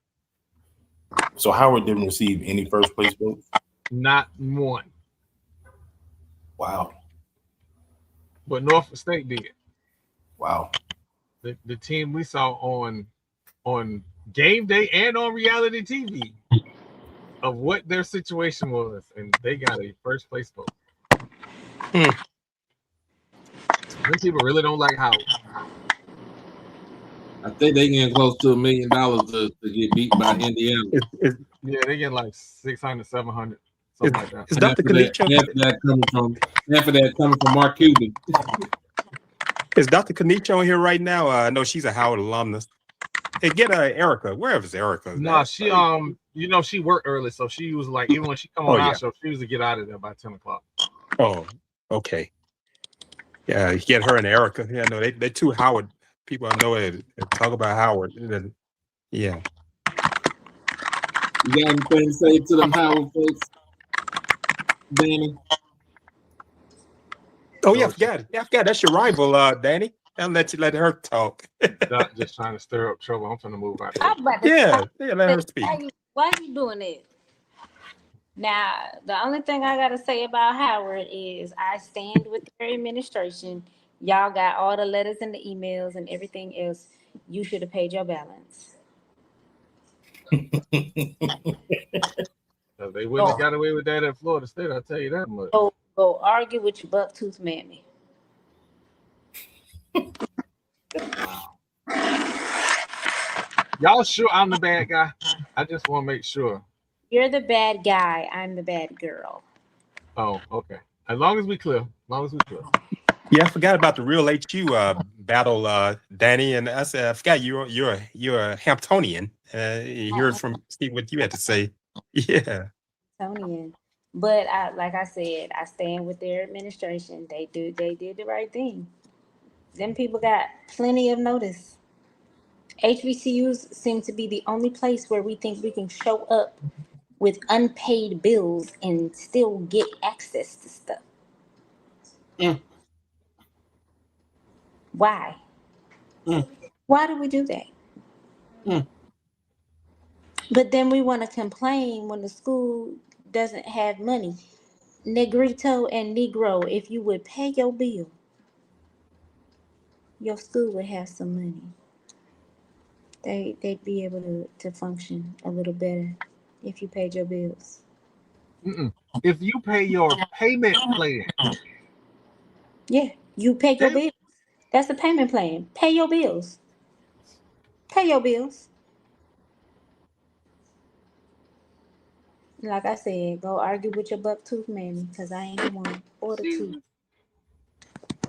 So Howard didn't receive any first place votes? Not one. Wow. But Norfolk State did. Wow. The team we saw on game day and on reality TV of what their situation was, and they got a first place vote. These people really don't like Howard. I think they getting close to $1 million to get beat by Indiana. Yeah, they get like 600, 700, something like that. Is Dr. Canicho? Half of that coming from Mark Cuban. Is Dr. Canicho on here right now? I know she's a Howard alumnus. Hey, get Erica. Wherever's Erica? No, she she worked early, so she was like, even when she come on our show, she was to get out of there by 10 o'clock. Oh, okay. Yeah, get her and Erica. Yeah, no, they two Howard people. I know it. Talk about Howard. Yeah. You got anything to say to them Howard folks, Danny? Oh yeah, I forgot. That's your rival, Danny. I'll let her talk. Not just trying to stir up trouble. I'm trying to move out. Let her speak. Why are you doing it? Now, the only thing I gotta say about Howard is I stand with their administration. Y'all got all the letters and the emails and everything else. You should have paid your balance. They wouldn't have got away with that at Florida State, I'll tell you that much. Go argue with your buck-tooth mammy. Y'all sure I'm the bad guy? I just want to make sure. You're the bad guy. I'm the bad girl. Oh, okay. As long as we clear. Yeah, I forgot about the real HU battle, Danny, and I said I forgot you're a Hamptonian. You heard from Steve what you had to say. Yeah. Tonian. But like I said, I stand with their administration. They did the right thing. Them people got plenty of notice. HBCUs seem to be the only place where we think we can show up with unpaid bills and still get access to stuff. Mm. Why? Mm. Why do we do that? Mm. But then we want to complain when the school doesn't have money. Negrito and Negro, if you would pay your bill, your school would have some money. They'd be able to function a little better if you paid your bills. If you pay your payment plan, Yeah, you pay your bills. That's the payment plan. Pay your bills. Pay your bills. Like I said, go argue with your buck tooth mammy, because I ain't the one or the two.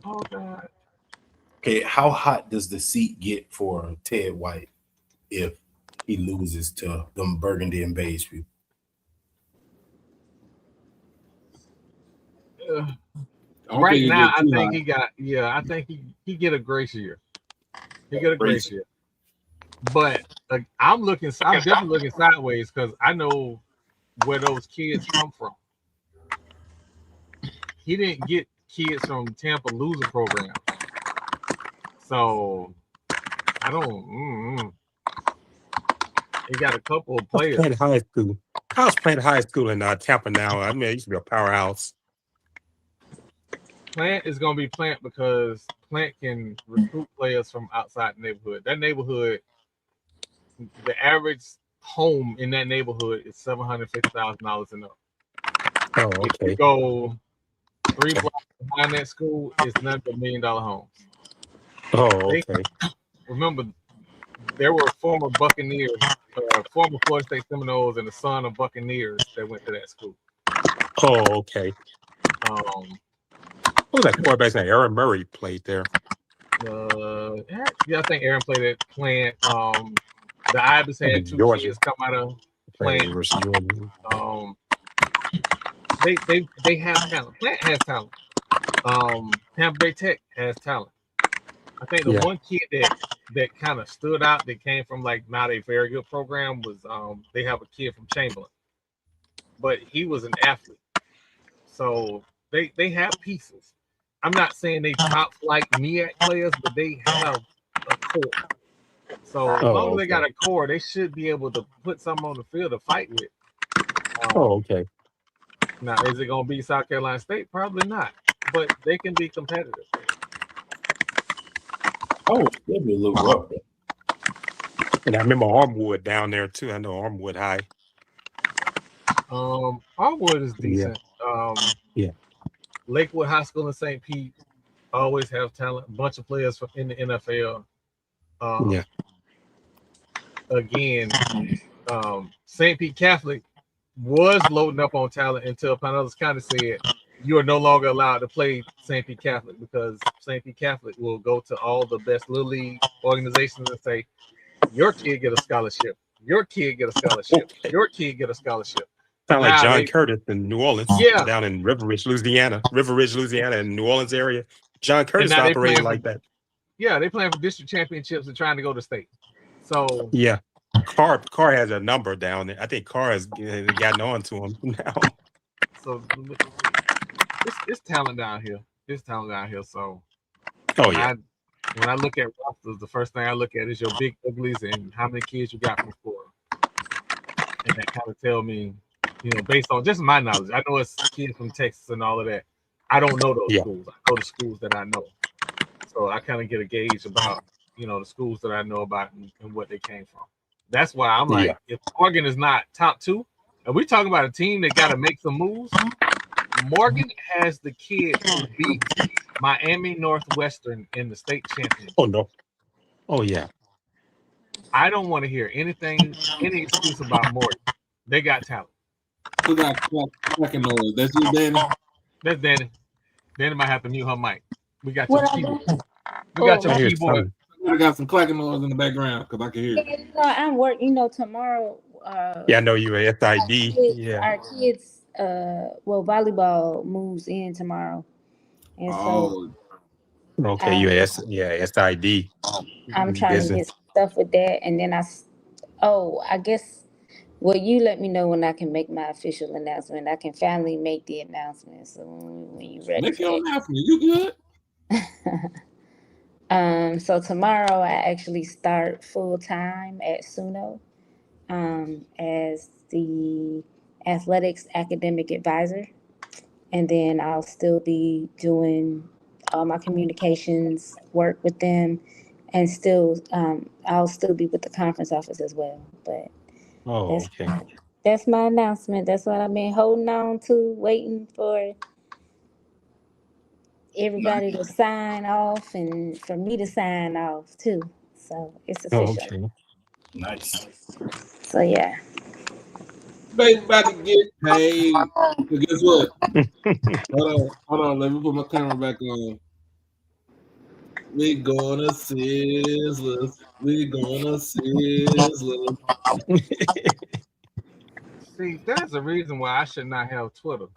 Oh God. Okay, how hot does the seat get for Ted White if he loses to them Burgundy and Beige people? Right now, I think he got. Yeah, I think he get a grace year. He get a grace year. But I'm definitely looking sideways because I know where those kids come from. He didn't get kids from Tampa loser program, so I don't. He got a couple of players. I was playing high school in Tampa now. I mean, it used to be a powerhouse. Plant is going to be Plant because Plant can recruit players from outside the neighborhood. That neighborhood, the average home in that neighborhood is $750,000 and up. Oh, okay. If you go 3 blocks behind that school, it's none but $1 million homes. Oh, okay. Remember, there were former Buccaneers, former Florida State Seminoles, and the son of Buccaneers that went to that school. Oh, okay. What was that quarterback's name? Aaron Murray played there. Yeah, I think Aaron played at Plant. The Ibis had 2 Georgia. kids come out of Plant. They have talent. Plant has talent. Tampa Bay Tech has talent. I think the one kid that kind of stood out that came from like not a very good program was they have a kid from Chamberlain, but he was an athlete. So they have pieces. I'm not saying they top like MEAC players, but they have a core. So as long as they got a core, they should be able to put something on the field to fight with. Okay. Now, is it going to be South Carolina State? Probably not, but they can be competitive. Oh, they'll be a little rough. And I remember Armwood down there too. I know Armwood High. Armwood is decent. Yeah. Lakewood High School in St. Pete always have talent. A bunch of players in the NFL. Again, St. Pete Catholic was loading up on talent until Pinellas County said you are no longer allowed to play St. Pete Catholic because St. Pete Catholic will go to all the best little league organizations and say, your kid get a scholarship. Your kid get a scholarship. Okay. Your kid get a scholarship. Sound like John Curtis in New Orleans. Yeah. Down in River Ridge, Louisiana, and New Orleans area. John Curtis operating like that. Yeah, they playing for district championships and trying to go to state. So yeah. Carr has a number down there. I think Carr has gotten on to him now. So it's talent down here. It's talent down here. So when I look at rosters, the first thing I look at is your big uglies and how many kids you got from Florida. And that kind of tell me, based on just my knowledge. I know it's kids from Texas and all of that. I don't know those schools. I know the schools that I know. So I kind of get a gauge about, the schools that I know about and what they came from. That's why I'm like, if Morgan is not top 2, and we're talking about a team that got to make some moves, Morgan has the kid who beat Miami Northwestern in the state championship. Oh, no. Oh, yeah. I don't want to hear any excuse about Morgan. They got talent. Who got clacking noise? That's you, Danny? That's Danny. Danny might have to mute her mic. We got your keyboard. We got your keyboard. We got some clacking noise in the background because I can hear it. I'm working. Tomorrow Yeah, I know you a SID. Yeah. our kids, volleyball moves in tomorrow, and so Oh, Okay, I, you SID. I'm trying to Busy. get stuff with that, and then I guess. Well, you let me know when I can make my official announcement. I can finally make the announcement. So when you're ready make for your that. announcement. You good? So tomorrow I actually start full time at Suno, as the athletics academic advisor, and then I'll still be doing all my communications work with them, and I'll still be with the conference office as well. But Oh, that's okay. that's my announcement. That's what I've been holding on to, waiting for everybody to sign off and for me to sign off too. So it's Oh, official. okay. Nice. So yeah. Baby about to get paid. But guess what? Hold on. Let me put my camera back on. We gonna sizzle. We gonna sizzle. See, there's a reason why I should not have Twitter.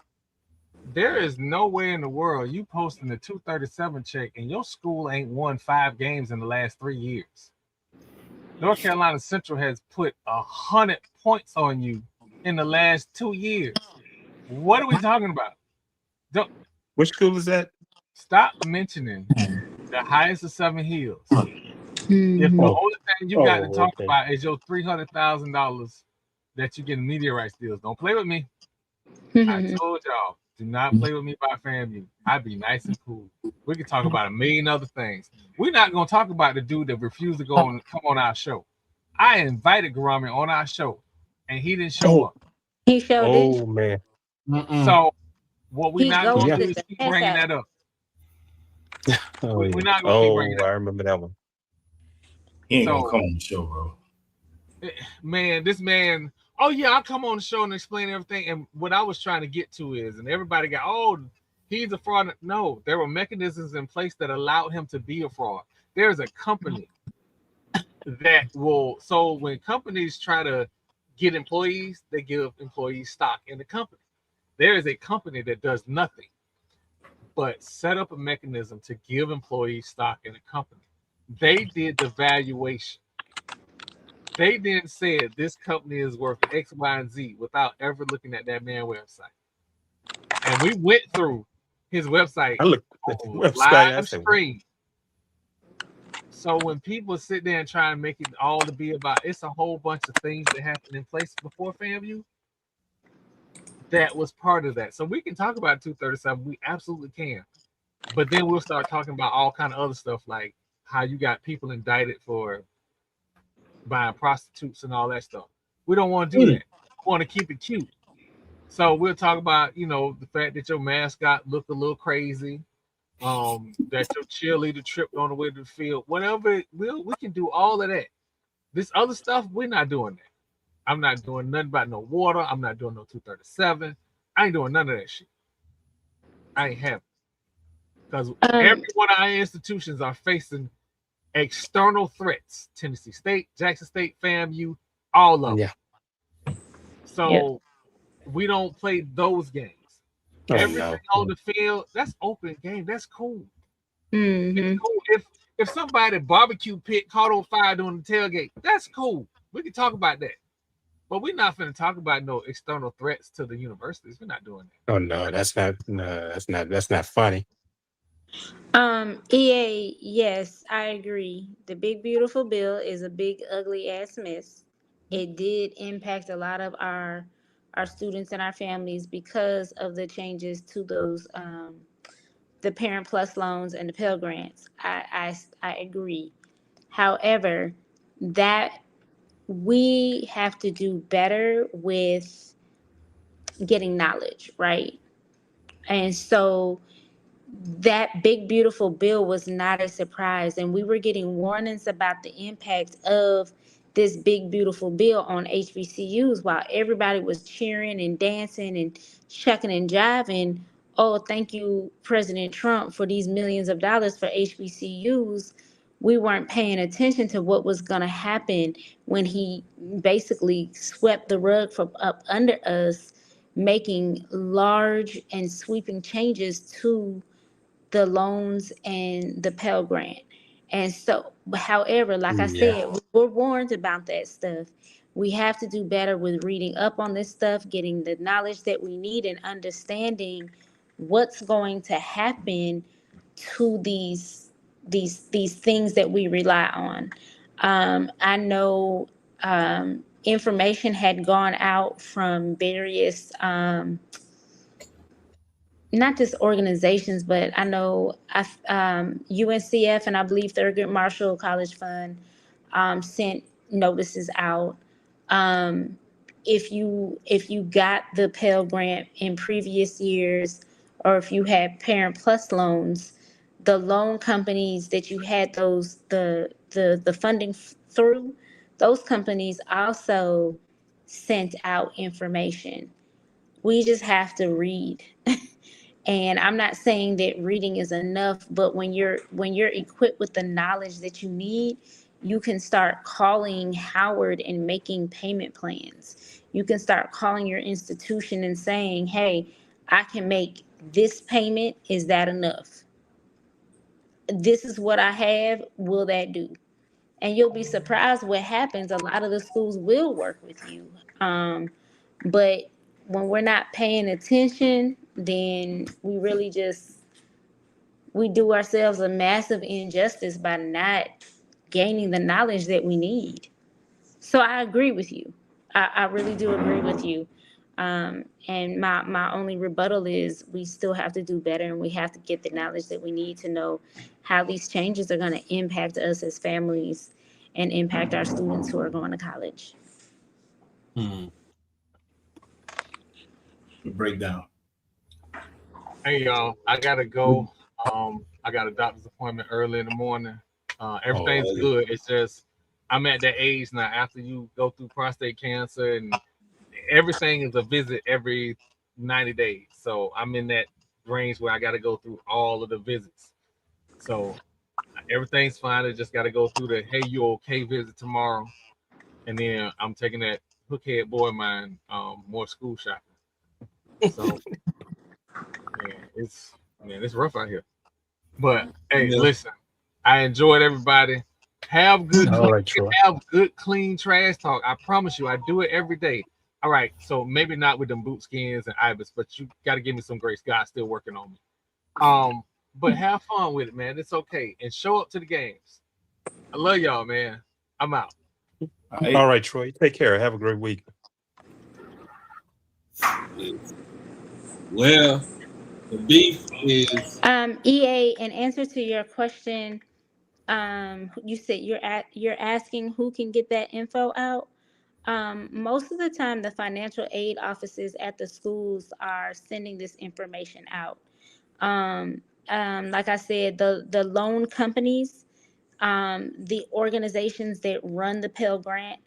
There is no way in the world you posting the 237 check and your school ain't won 5 games in the last 3 years. North Carolina Central has put 100 points on you in the last 2 years. What are we talking about? Don't Which school is that? stop mentioning the highest of 7 hills. If the Mm-hmm. Oh, only thing you got to oh, talk okay. about is your $300,000 that you get in media rights deals, don't play with me. I told y'all, do not play with me about FAMU. I'd be nice and cool. We can talk about a million other things. We're not gonna talk about the dude that refused to come on our show. I invited Garami on our show, and he didn't show Oh, up. He showed it. oh man. So what we're He not gonna Yeah. do ghosted is the keep mess bringing out of that up. Oh We're yeah. not gonna keep bringing Oh, that I up. remember that one. He ain't So gonna come on the show, bro. man, this man, oh yeah, I'll come on the show and explain everything. And what I was trying to get to is, and everybody got, oh, he's a fraud. No, there were mechanisms in place that allowed him to be a fraud. There's a company that will, so when companies try to get employees, they give employees stock in the company. There is a company that does nothing but set up a mechanism to give employees stock in a company. They did the valuation. They then said this company is worth X, Y, and Z without ever looking at that man's website. And we went through his website I looked at the on website. I live said, "What?" stream. So when people sit there and try and make it all to be about, it's a whole bunch of things that happened in place before FAMU that was part of that. So we can talk about 237. We absolutely can. But then we'll start talking about all kind of other stuff, like how you got people indicted for buying prostitutes and all that stuff. We don't want to do that. We want to keep it cute. So we'll talk about, the fact that your mascot looked a little crazy, that your cheerleader tripped on the way to the field, whatever. We can do all of that. This other stuff, we're not doing that. I'm not doing nothing about no water. I'm not doing no 237. I ain't doing none of that shit. I ain't having, because every Um, one of our institutions are facing external threats. Tennessee State, Jackson State, FAMU, all of them. Yeah. yep. So we don't play those games. Oh Everything no. on the field, that's open game. That's cool. It's Mm-hmm. cool. If somebody barbecue pit caught on fire during the tailgate, that's cool. We can talk about that. But we're not going to talk about no external threats to the universities. We're not doing that. Oh no. That's not. No, That's not funny. EA, yes, I agree. The big beautiful bill is a big ugly ass mess. It did impact a lot of our students and our families because of the changes to those the Parent Plus loans and the Pell Grants. I agree. However, that we have to do better with getting knowledge, right? And so that big beautiful bill was not a surprise, and we were getting warnings about the impact of this big beautiful bill on HBCUs while everybody was cheering and dancing and shucking and jiving. Oh, thank you, President Trump, for these millions of dollars for HBCUs. we weren't paying attention to what was going to happen when he basically swept the rug from up under us, making large and sweeping changes to the loans and the Pell Grant. And so, however, like I Yeah. said, we're warned about that stuff. We have to do better with reading up on this stuff, getting the knowledge that we need, and understanding what's going to happen to these things that we rely on. I know information had gone out from various not just organizations, but I know UNCF and I believe Thurgood Marshall College Fund sent notices out. Um, if you got the Pell Grant in previous years, or if you had Parent Plus loans, the loan companies that you had the funding through, those companies also sent out information. We just have to read. And I'm not saying that reading is enough, but when you're equipped with the knowledge that you need, you can start calling Howard and making payment plans. You can start calling your institution and saying, "Hey, I can make this payment. Is that enough? This is what I have. Will that do?" And you'll be surprised what happens. A lot of the schools will work with you. But when we're not paying attention, then we do ourselves a massive injustice by not gaining the knowledge that we need. So I agree with you. I really do agree with you. And my only rebuttal is we still have to do better, and we have to get the knowledge that we need to know how these changes are going to impact us as families and impact our students who are going to college. Breakdown. Hey y'all, I gotta go. I got a doctor's appointment early in the morning. Everything's good. It's just I'm at that age now. After you go through prostate cancer, and everything is a visit every 90 days. So I'm in that range where I got to go through all of the visits. So everything's fine. I just got to go through the "Hey, you okay?" visit tomorrow, and then I'm taking that hookhead boy of mine more school shopping. So it's rough out here. But hey, listen, I enjoyed everybody. Have good, All right, Troy. have good, clean trash talk. I promise you, I do it every day. All right, so maybe not with them boot skins and ibis, but you got to give me some grace. God's still working on me. But have fun with it, man. It's okay, and show up to the games. I love y'all, man. I'm out. All right, Troy. Take care. Have a great week. Well, the beef is EA, in answer to your question, you said you're asking who can get that info out. Most of the time, the financial aid offices at the schools are sending this information out. Like I said, the loan companies, the organizations that run the Pell Grant,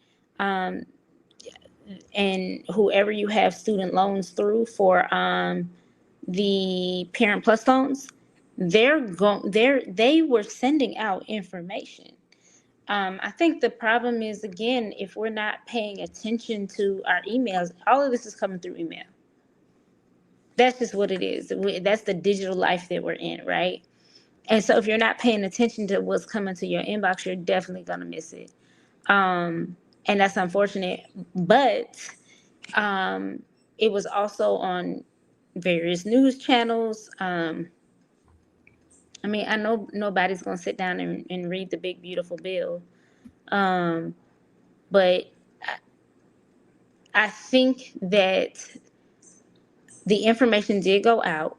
and whoever you have student loans through for the Parent Plus loans, they were sending out information. I think the problem is, again, if we're not paying attention to our emails, all of this is coming through email. That's just what it is. That's the digital life that we're in, right? And so if you're not paying attention to what's coming to your inbox, you're definitely going to miss it. And that's unfortunate. But it was also on various news channels. I mean, I know nobody's going to sit down and read the big, beautiful bill. But I think that the information did go out.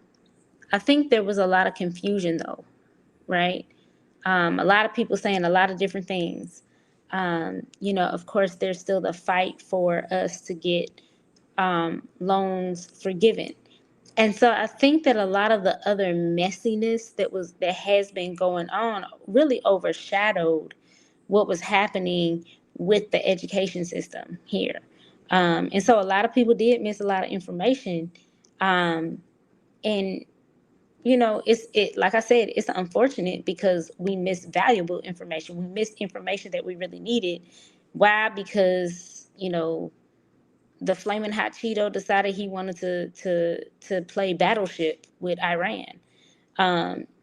I think there was a lot of confusion, though, right? A lot of people saying a lot of different things. Of course, there's still the fight for us to get loans forgiven. And so I think that a lot of the other messiness that has been going on really overshadowed what was happening with the education system here. And so a lot of people did miss a lot of information. And you know, it like I said, it's unfortunate because we miss valuable information. We missed information that we really needed. Why? Because, you know, the Flaming Hot Cheeto decided he wanted to play Battleship with Iran.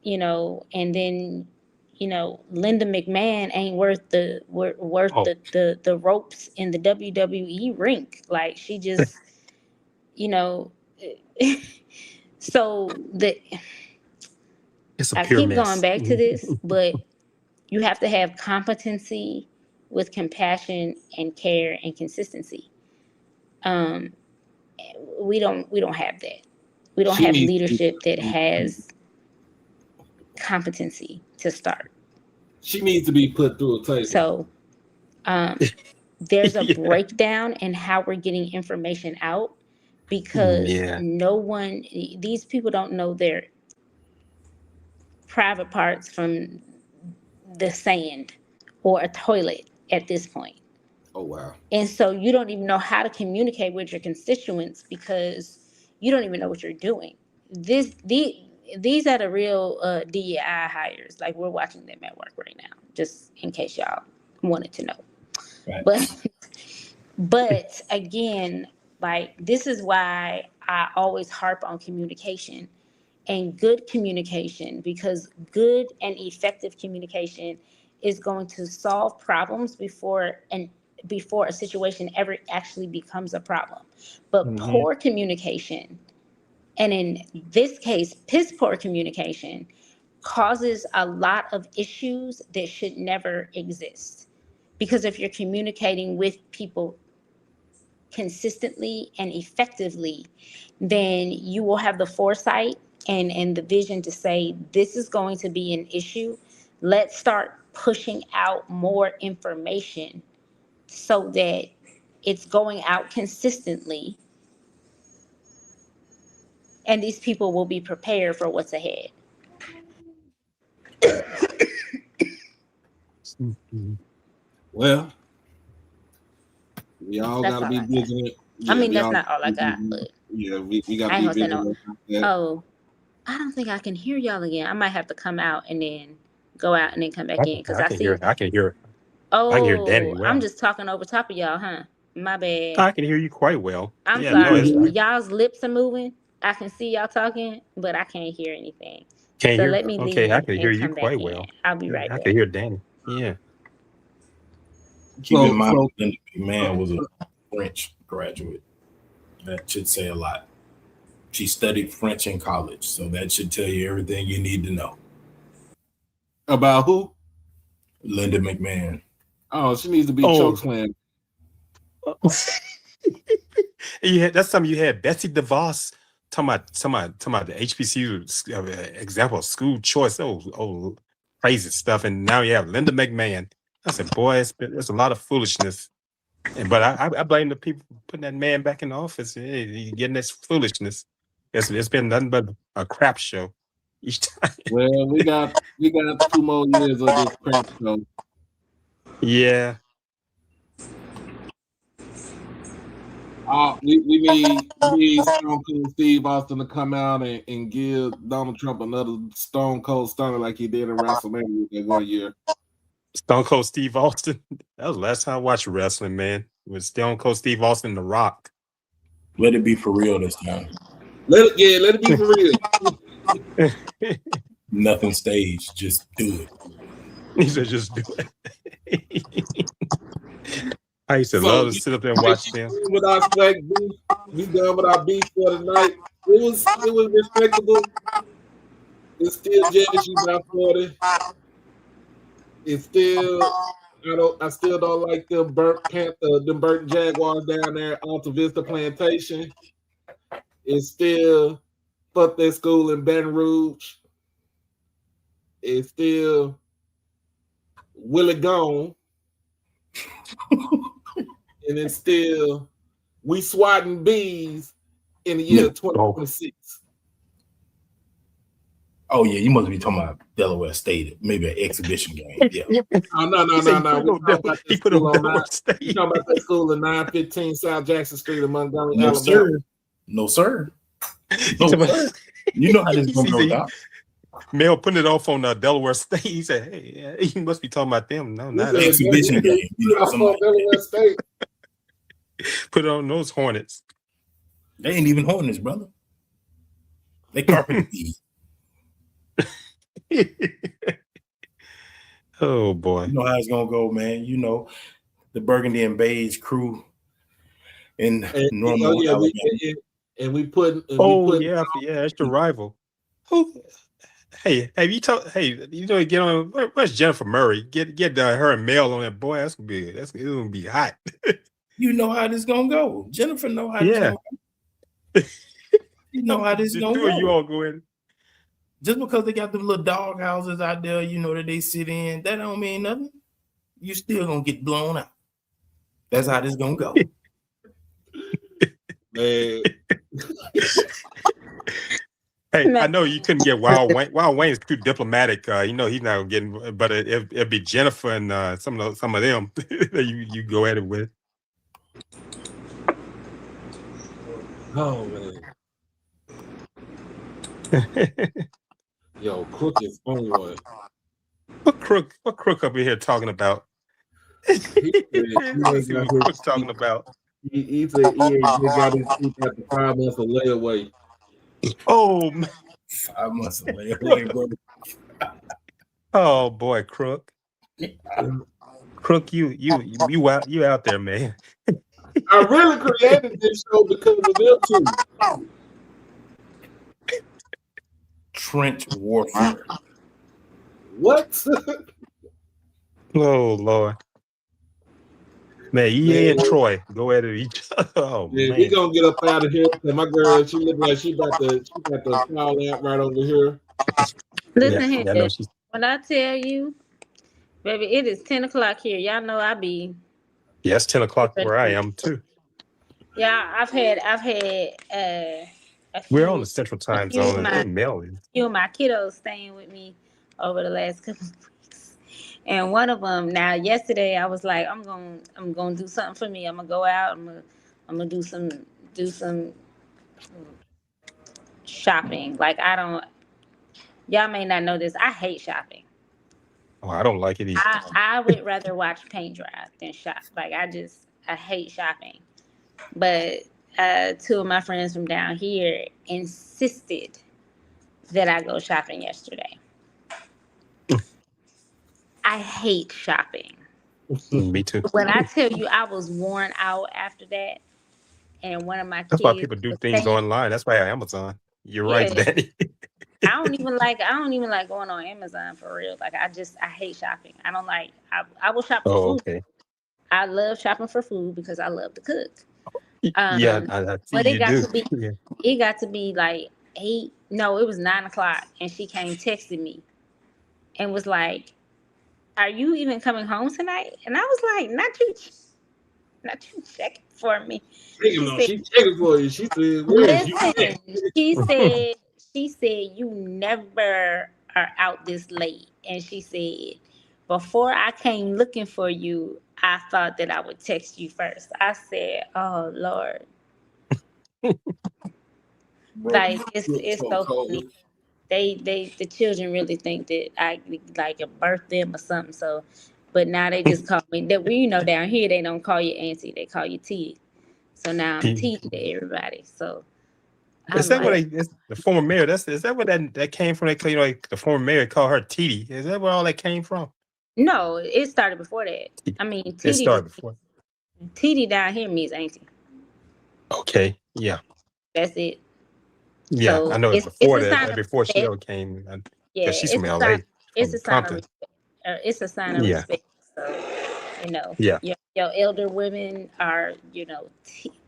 You know, and then, you know, Linda McMahon ain't worth the the ropes in the WWE rink. Like, she just, you know, so It's a I pure keep going mess. back to this, but you have to have competency with compassion and care and consistency. Um, we don't have that. We don't She have needs leadership that to has competency to start. she needs to be put through a table. So there's a Yeah. breakdown in how we're getting information out because Yeah. these people don't know their private parts from the sand or a toilet at this point. Oh wow. And so you don't even know how to communicate with your constituents because you don't even know what you're doing. These are the real DEI hires. Like, we're watching them at work right now, just in case y'all wanted to know. Right. But again, like, this is why I always harp on communication and good communication, because good and effective communication is going to solve problems before a situation ever actually becomes a problem. But poor communication, and in this case, piss poor communication, causes a lot of issues that should never exist. Because if you're communicating with people consistently and effectively, then you will have the foresight and the vision to say, this is going to be an issue. Let's start pushing out more information so that it's going out consistently, and these people will be prepared for what's ahead. Well, we all That's gotta all be I got. vigilant. I mean, we that's all not all I gotta got, be- but yeah, we I gotta ain't be gonna say no. vigilant about that. Oh, I don't think I can hear y'all again. I might have to come out and then go out and then come back in because I can see. hear. I can hear. Oh, I can hear Danny well. I'm just talking over top of y'all, huh? My bad. I can hear you quite well. I'm Yeah, no, sorry. it's fine. Y'all's lips are moving. I can see y'all talking, but I can't hear anything. Can't So hear. let me Okay, leave I can hear and you come back quite in. well. I'll be right I back. can hear Danny. Yeah. Keep in So- mind, so- Linda McMahon was a French graduate. That should say a lot. She studied French in college, so that should tell you everything you need to know. About who? Linda McMahon. Oh, she needs to be Oh. chokeslammed. That's something you had Betsy DeVos talking about the HBCU example of school choice. Oh, crazy stuff. And now you have Linda McMahon. I said, boy, it's a lot of foolishness. But I blame the people putting that man back in the office. Hey, getting this foolishness. It's been nothing but a crap show each time. Well, we got 2 more years of this crap show. Yeah. We need Stone Cold Steve Austin to come out and give Donald Trump another Stone Cold Stunner like he did in WrestleMania that 1 year. Stone Cold Steve Austin. That was the last time I watched wrestling, man. It was Stone Cold Steve Austin and The Rock. Let it be for real this time. Let it be for real. Nothing staged. Just do it. He said, just do it. I used to love to sit up there and watch them. With our SWAC beef, we done with our beef for tonight. It was respectable. It's still jealousy by 40. It's still I still don't like them burnt Jaguars down there on Alta Vista Plantation. It's still fuck that school in Baton Rouge. It's still Willie gone. And it's still we swatting bees in the year 2026. Oh yeah, you must be talking about Delaware State, maybe an exhibition game. Yeah. Oh, no. He put on Delaware State. You talking about that school in 915 South Jackson Street in Montgomery, No Alabama? sir. No sir. No sir. You know how this gonna go, Doc. Mel putting it off on Delaware State. He said, "Hey, you must be talking about them." No, not us. Exhibition game. Delaware State. Put it on those Hornets. They ain't even Hornets, brother. They carpet thieves. Oh boy. You know how it's gonna go, man. You know, the Burgundy and Beige crew in normal Alabama. And we put yeah, it's your rival. Who? Hey, have you told? Hey, you know, get on. Where's Jennifer Murray? Get her and Mel on that. Boy, it's gonna be hot. You know how this gonna go. Jennifer know how this gonna go. You know how this gonna go. You all go in. Just because they got them little dog houses out there, you know, that they sit in, that don't mean nothing. You still gonna get blown out. That's how this gonna go. Man. Hey, I know you couldn't get Wild Wayne. Wild Wayne's too diplomatic. You know he's not getting, but it'd be Jennifer and some of them that you go at it with. Oh man. Yo, Crook is on one. What crook up in here talking about? Let's see what Crook's talking about. He said he got his feet at the 5 months of layaway. Oh man. 5 months of layaway, bro. Oh boy, Crook. Crook, you out there, man. I really created this show because of them two. Trench warfare. What? Oh Lord. Man, EA and Troy go at it each other. Oh man. We gonna get up out of here. And my girl, she look like she got the call out right over here. Listen here. When I tell you, baby, it is 10 o'clock here. Y'all know I be. Yeah, it's 10 o'clock where I am too. Yeah, I've had a few, we're on the central time zone. Few of my kiddos staying with me over the last couple of weeks, and one of them. Now, yesterday I was like, I'm gonna do something for me. I'm gonna go out. I'm gonna do some shopping. Like y'all may not know this. I hate shopping. Oh, I don't like it either. I would rather watch paint dry than shop. Like I hate shopping. But two of my friends from down here insisted that I go shopping yesterday. I hate shopping. Me too. When I tell you I was worn out after that, and one of my That's why people do things online. That's why Amazon. You're right, Daddy. I don't even like going on Amazon for real. Like I hate shopping. I don't like. I will shop for food. Okay. I love shopping for food because I love to cook. Yeah, I see but it got to be like 8. No, it was 9 o'clock, and she came texting me, and was like, "Are you even coming home tonight?" And I was like, "Not you checking for me." She checking for you. She said, "Listen," she said, "You never are out this late," and she said, "Before I came looking for you, I thought that I would text you first." I said, "Oh Lord." Like it's so funny. The children really think that I like birthed them or something. So, but now they just call me that. We down here they don't call you auntie, they call you T. So now I'm T to everybody. So is that what the former mayor? Is that where that came from? They like the former mayor called her Titi. Is that where all that came from? No, it started before that. I mean, it started before. Titi down here means auntie. Okay, yeah. That's it. Yeah, so I know it's before that. Before she came, yeah, she's from LA. It's a sign of respect. It's a sign of respect. So, yeah, your elder women are,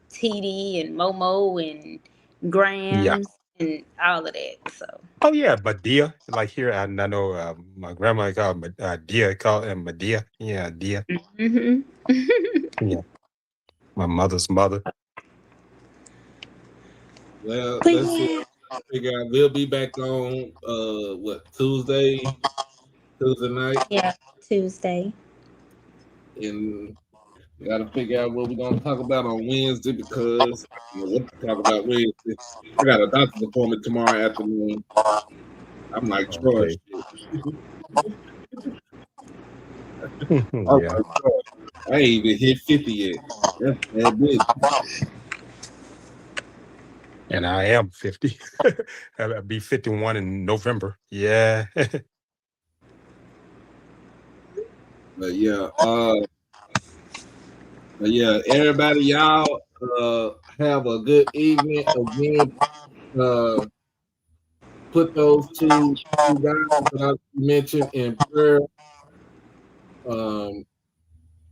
Titi and Momo and Grams and all of that. So. Oh yeah, Medea. Like here, I know my grandma called Dia, called him Medea. Yeah, Dia. Mm-hmm. Yeah, my mother's mother. Well, let's see. Figure out we'll be back on Tuesday night. Yeah, Tuesday. And Got to figure out what we're gonna talk about on Wednesday because I don't know what to talk about Wednesday. I got a doctor's appointment tomorrow afternoon. I'm like, Troy, Okay. I'm Yeah. like, Troy, I ain't even hit 50 yet. That's bad business. And I am 50. I'll be 51 in November. Yeah. But yeah, everybody, y'all have a good evening. Again, put those two guys that I mentioned in prayer.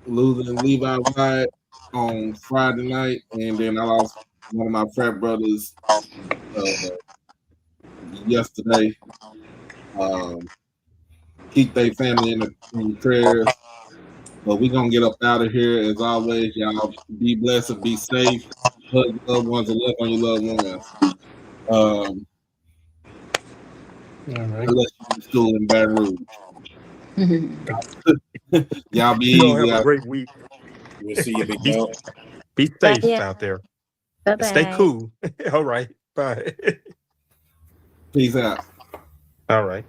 Losing Levi White on Friday night, and then I lost one of my frat brothers yesterday. Keep their family in prayers. But we're gonna get up out of here as always. Y'all be blessed and be safe. Hug your loved ones and love on your loved ones. All right. Unless you're in school in Baton Rouge. Y'all be You all easy. have a great week. We'll see you, big dog. Be safe Bye. out there. Bye-bye. Stay cool. All right. Bye. Peace out. All right.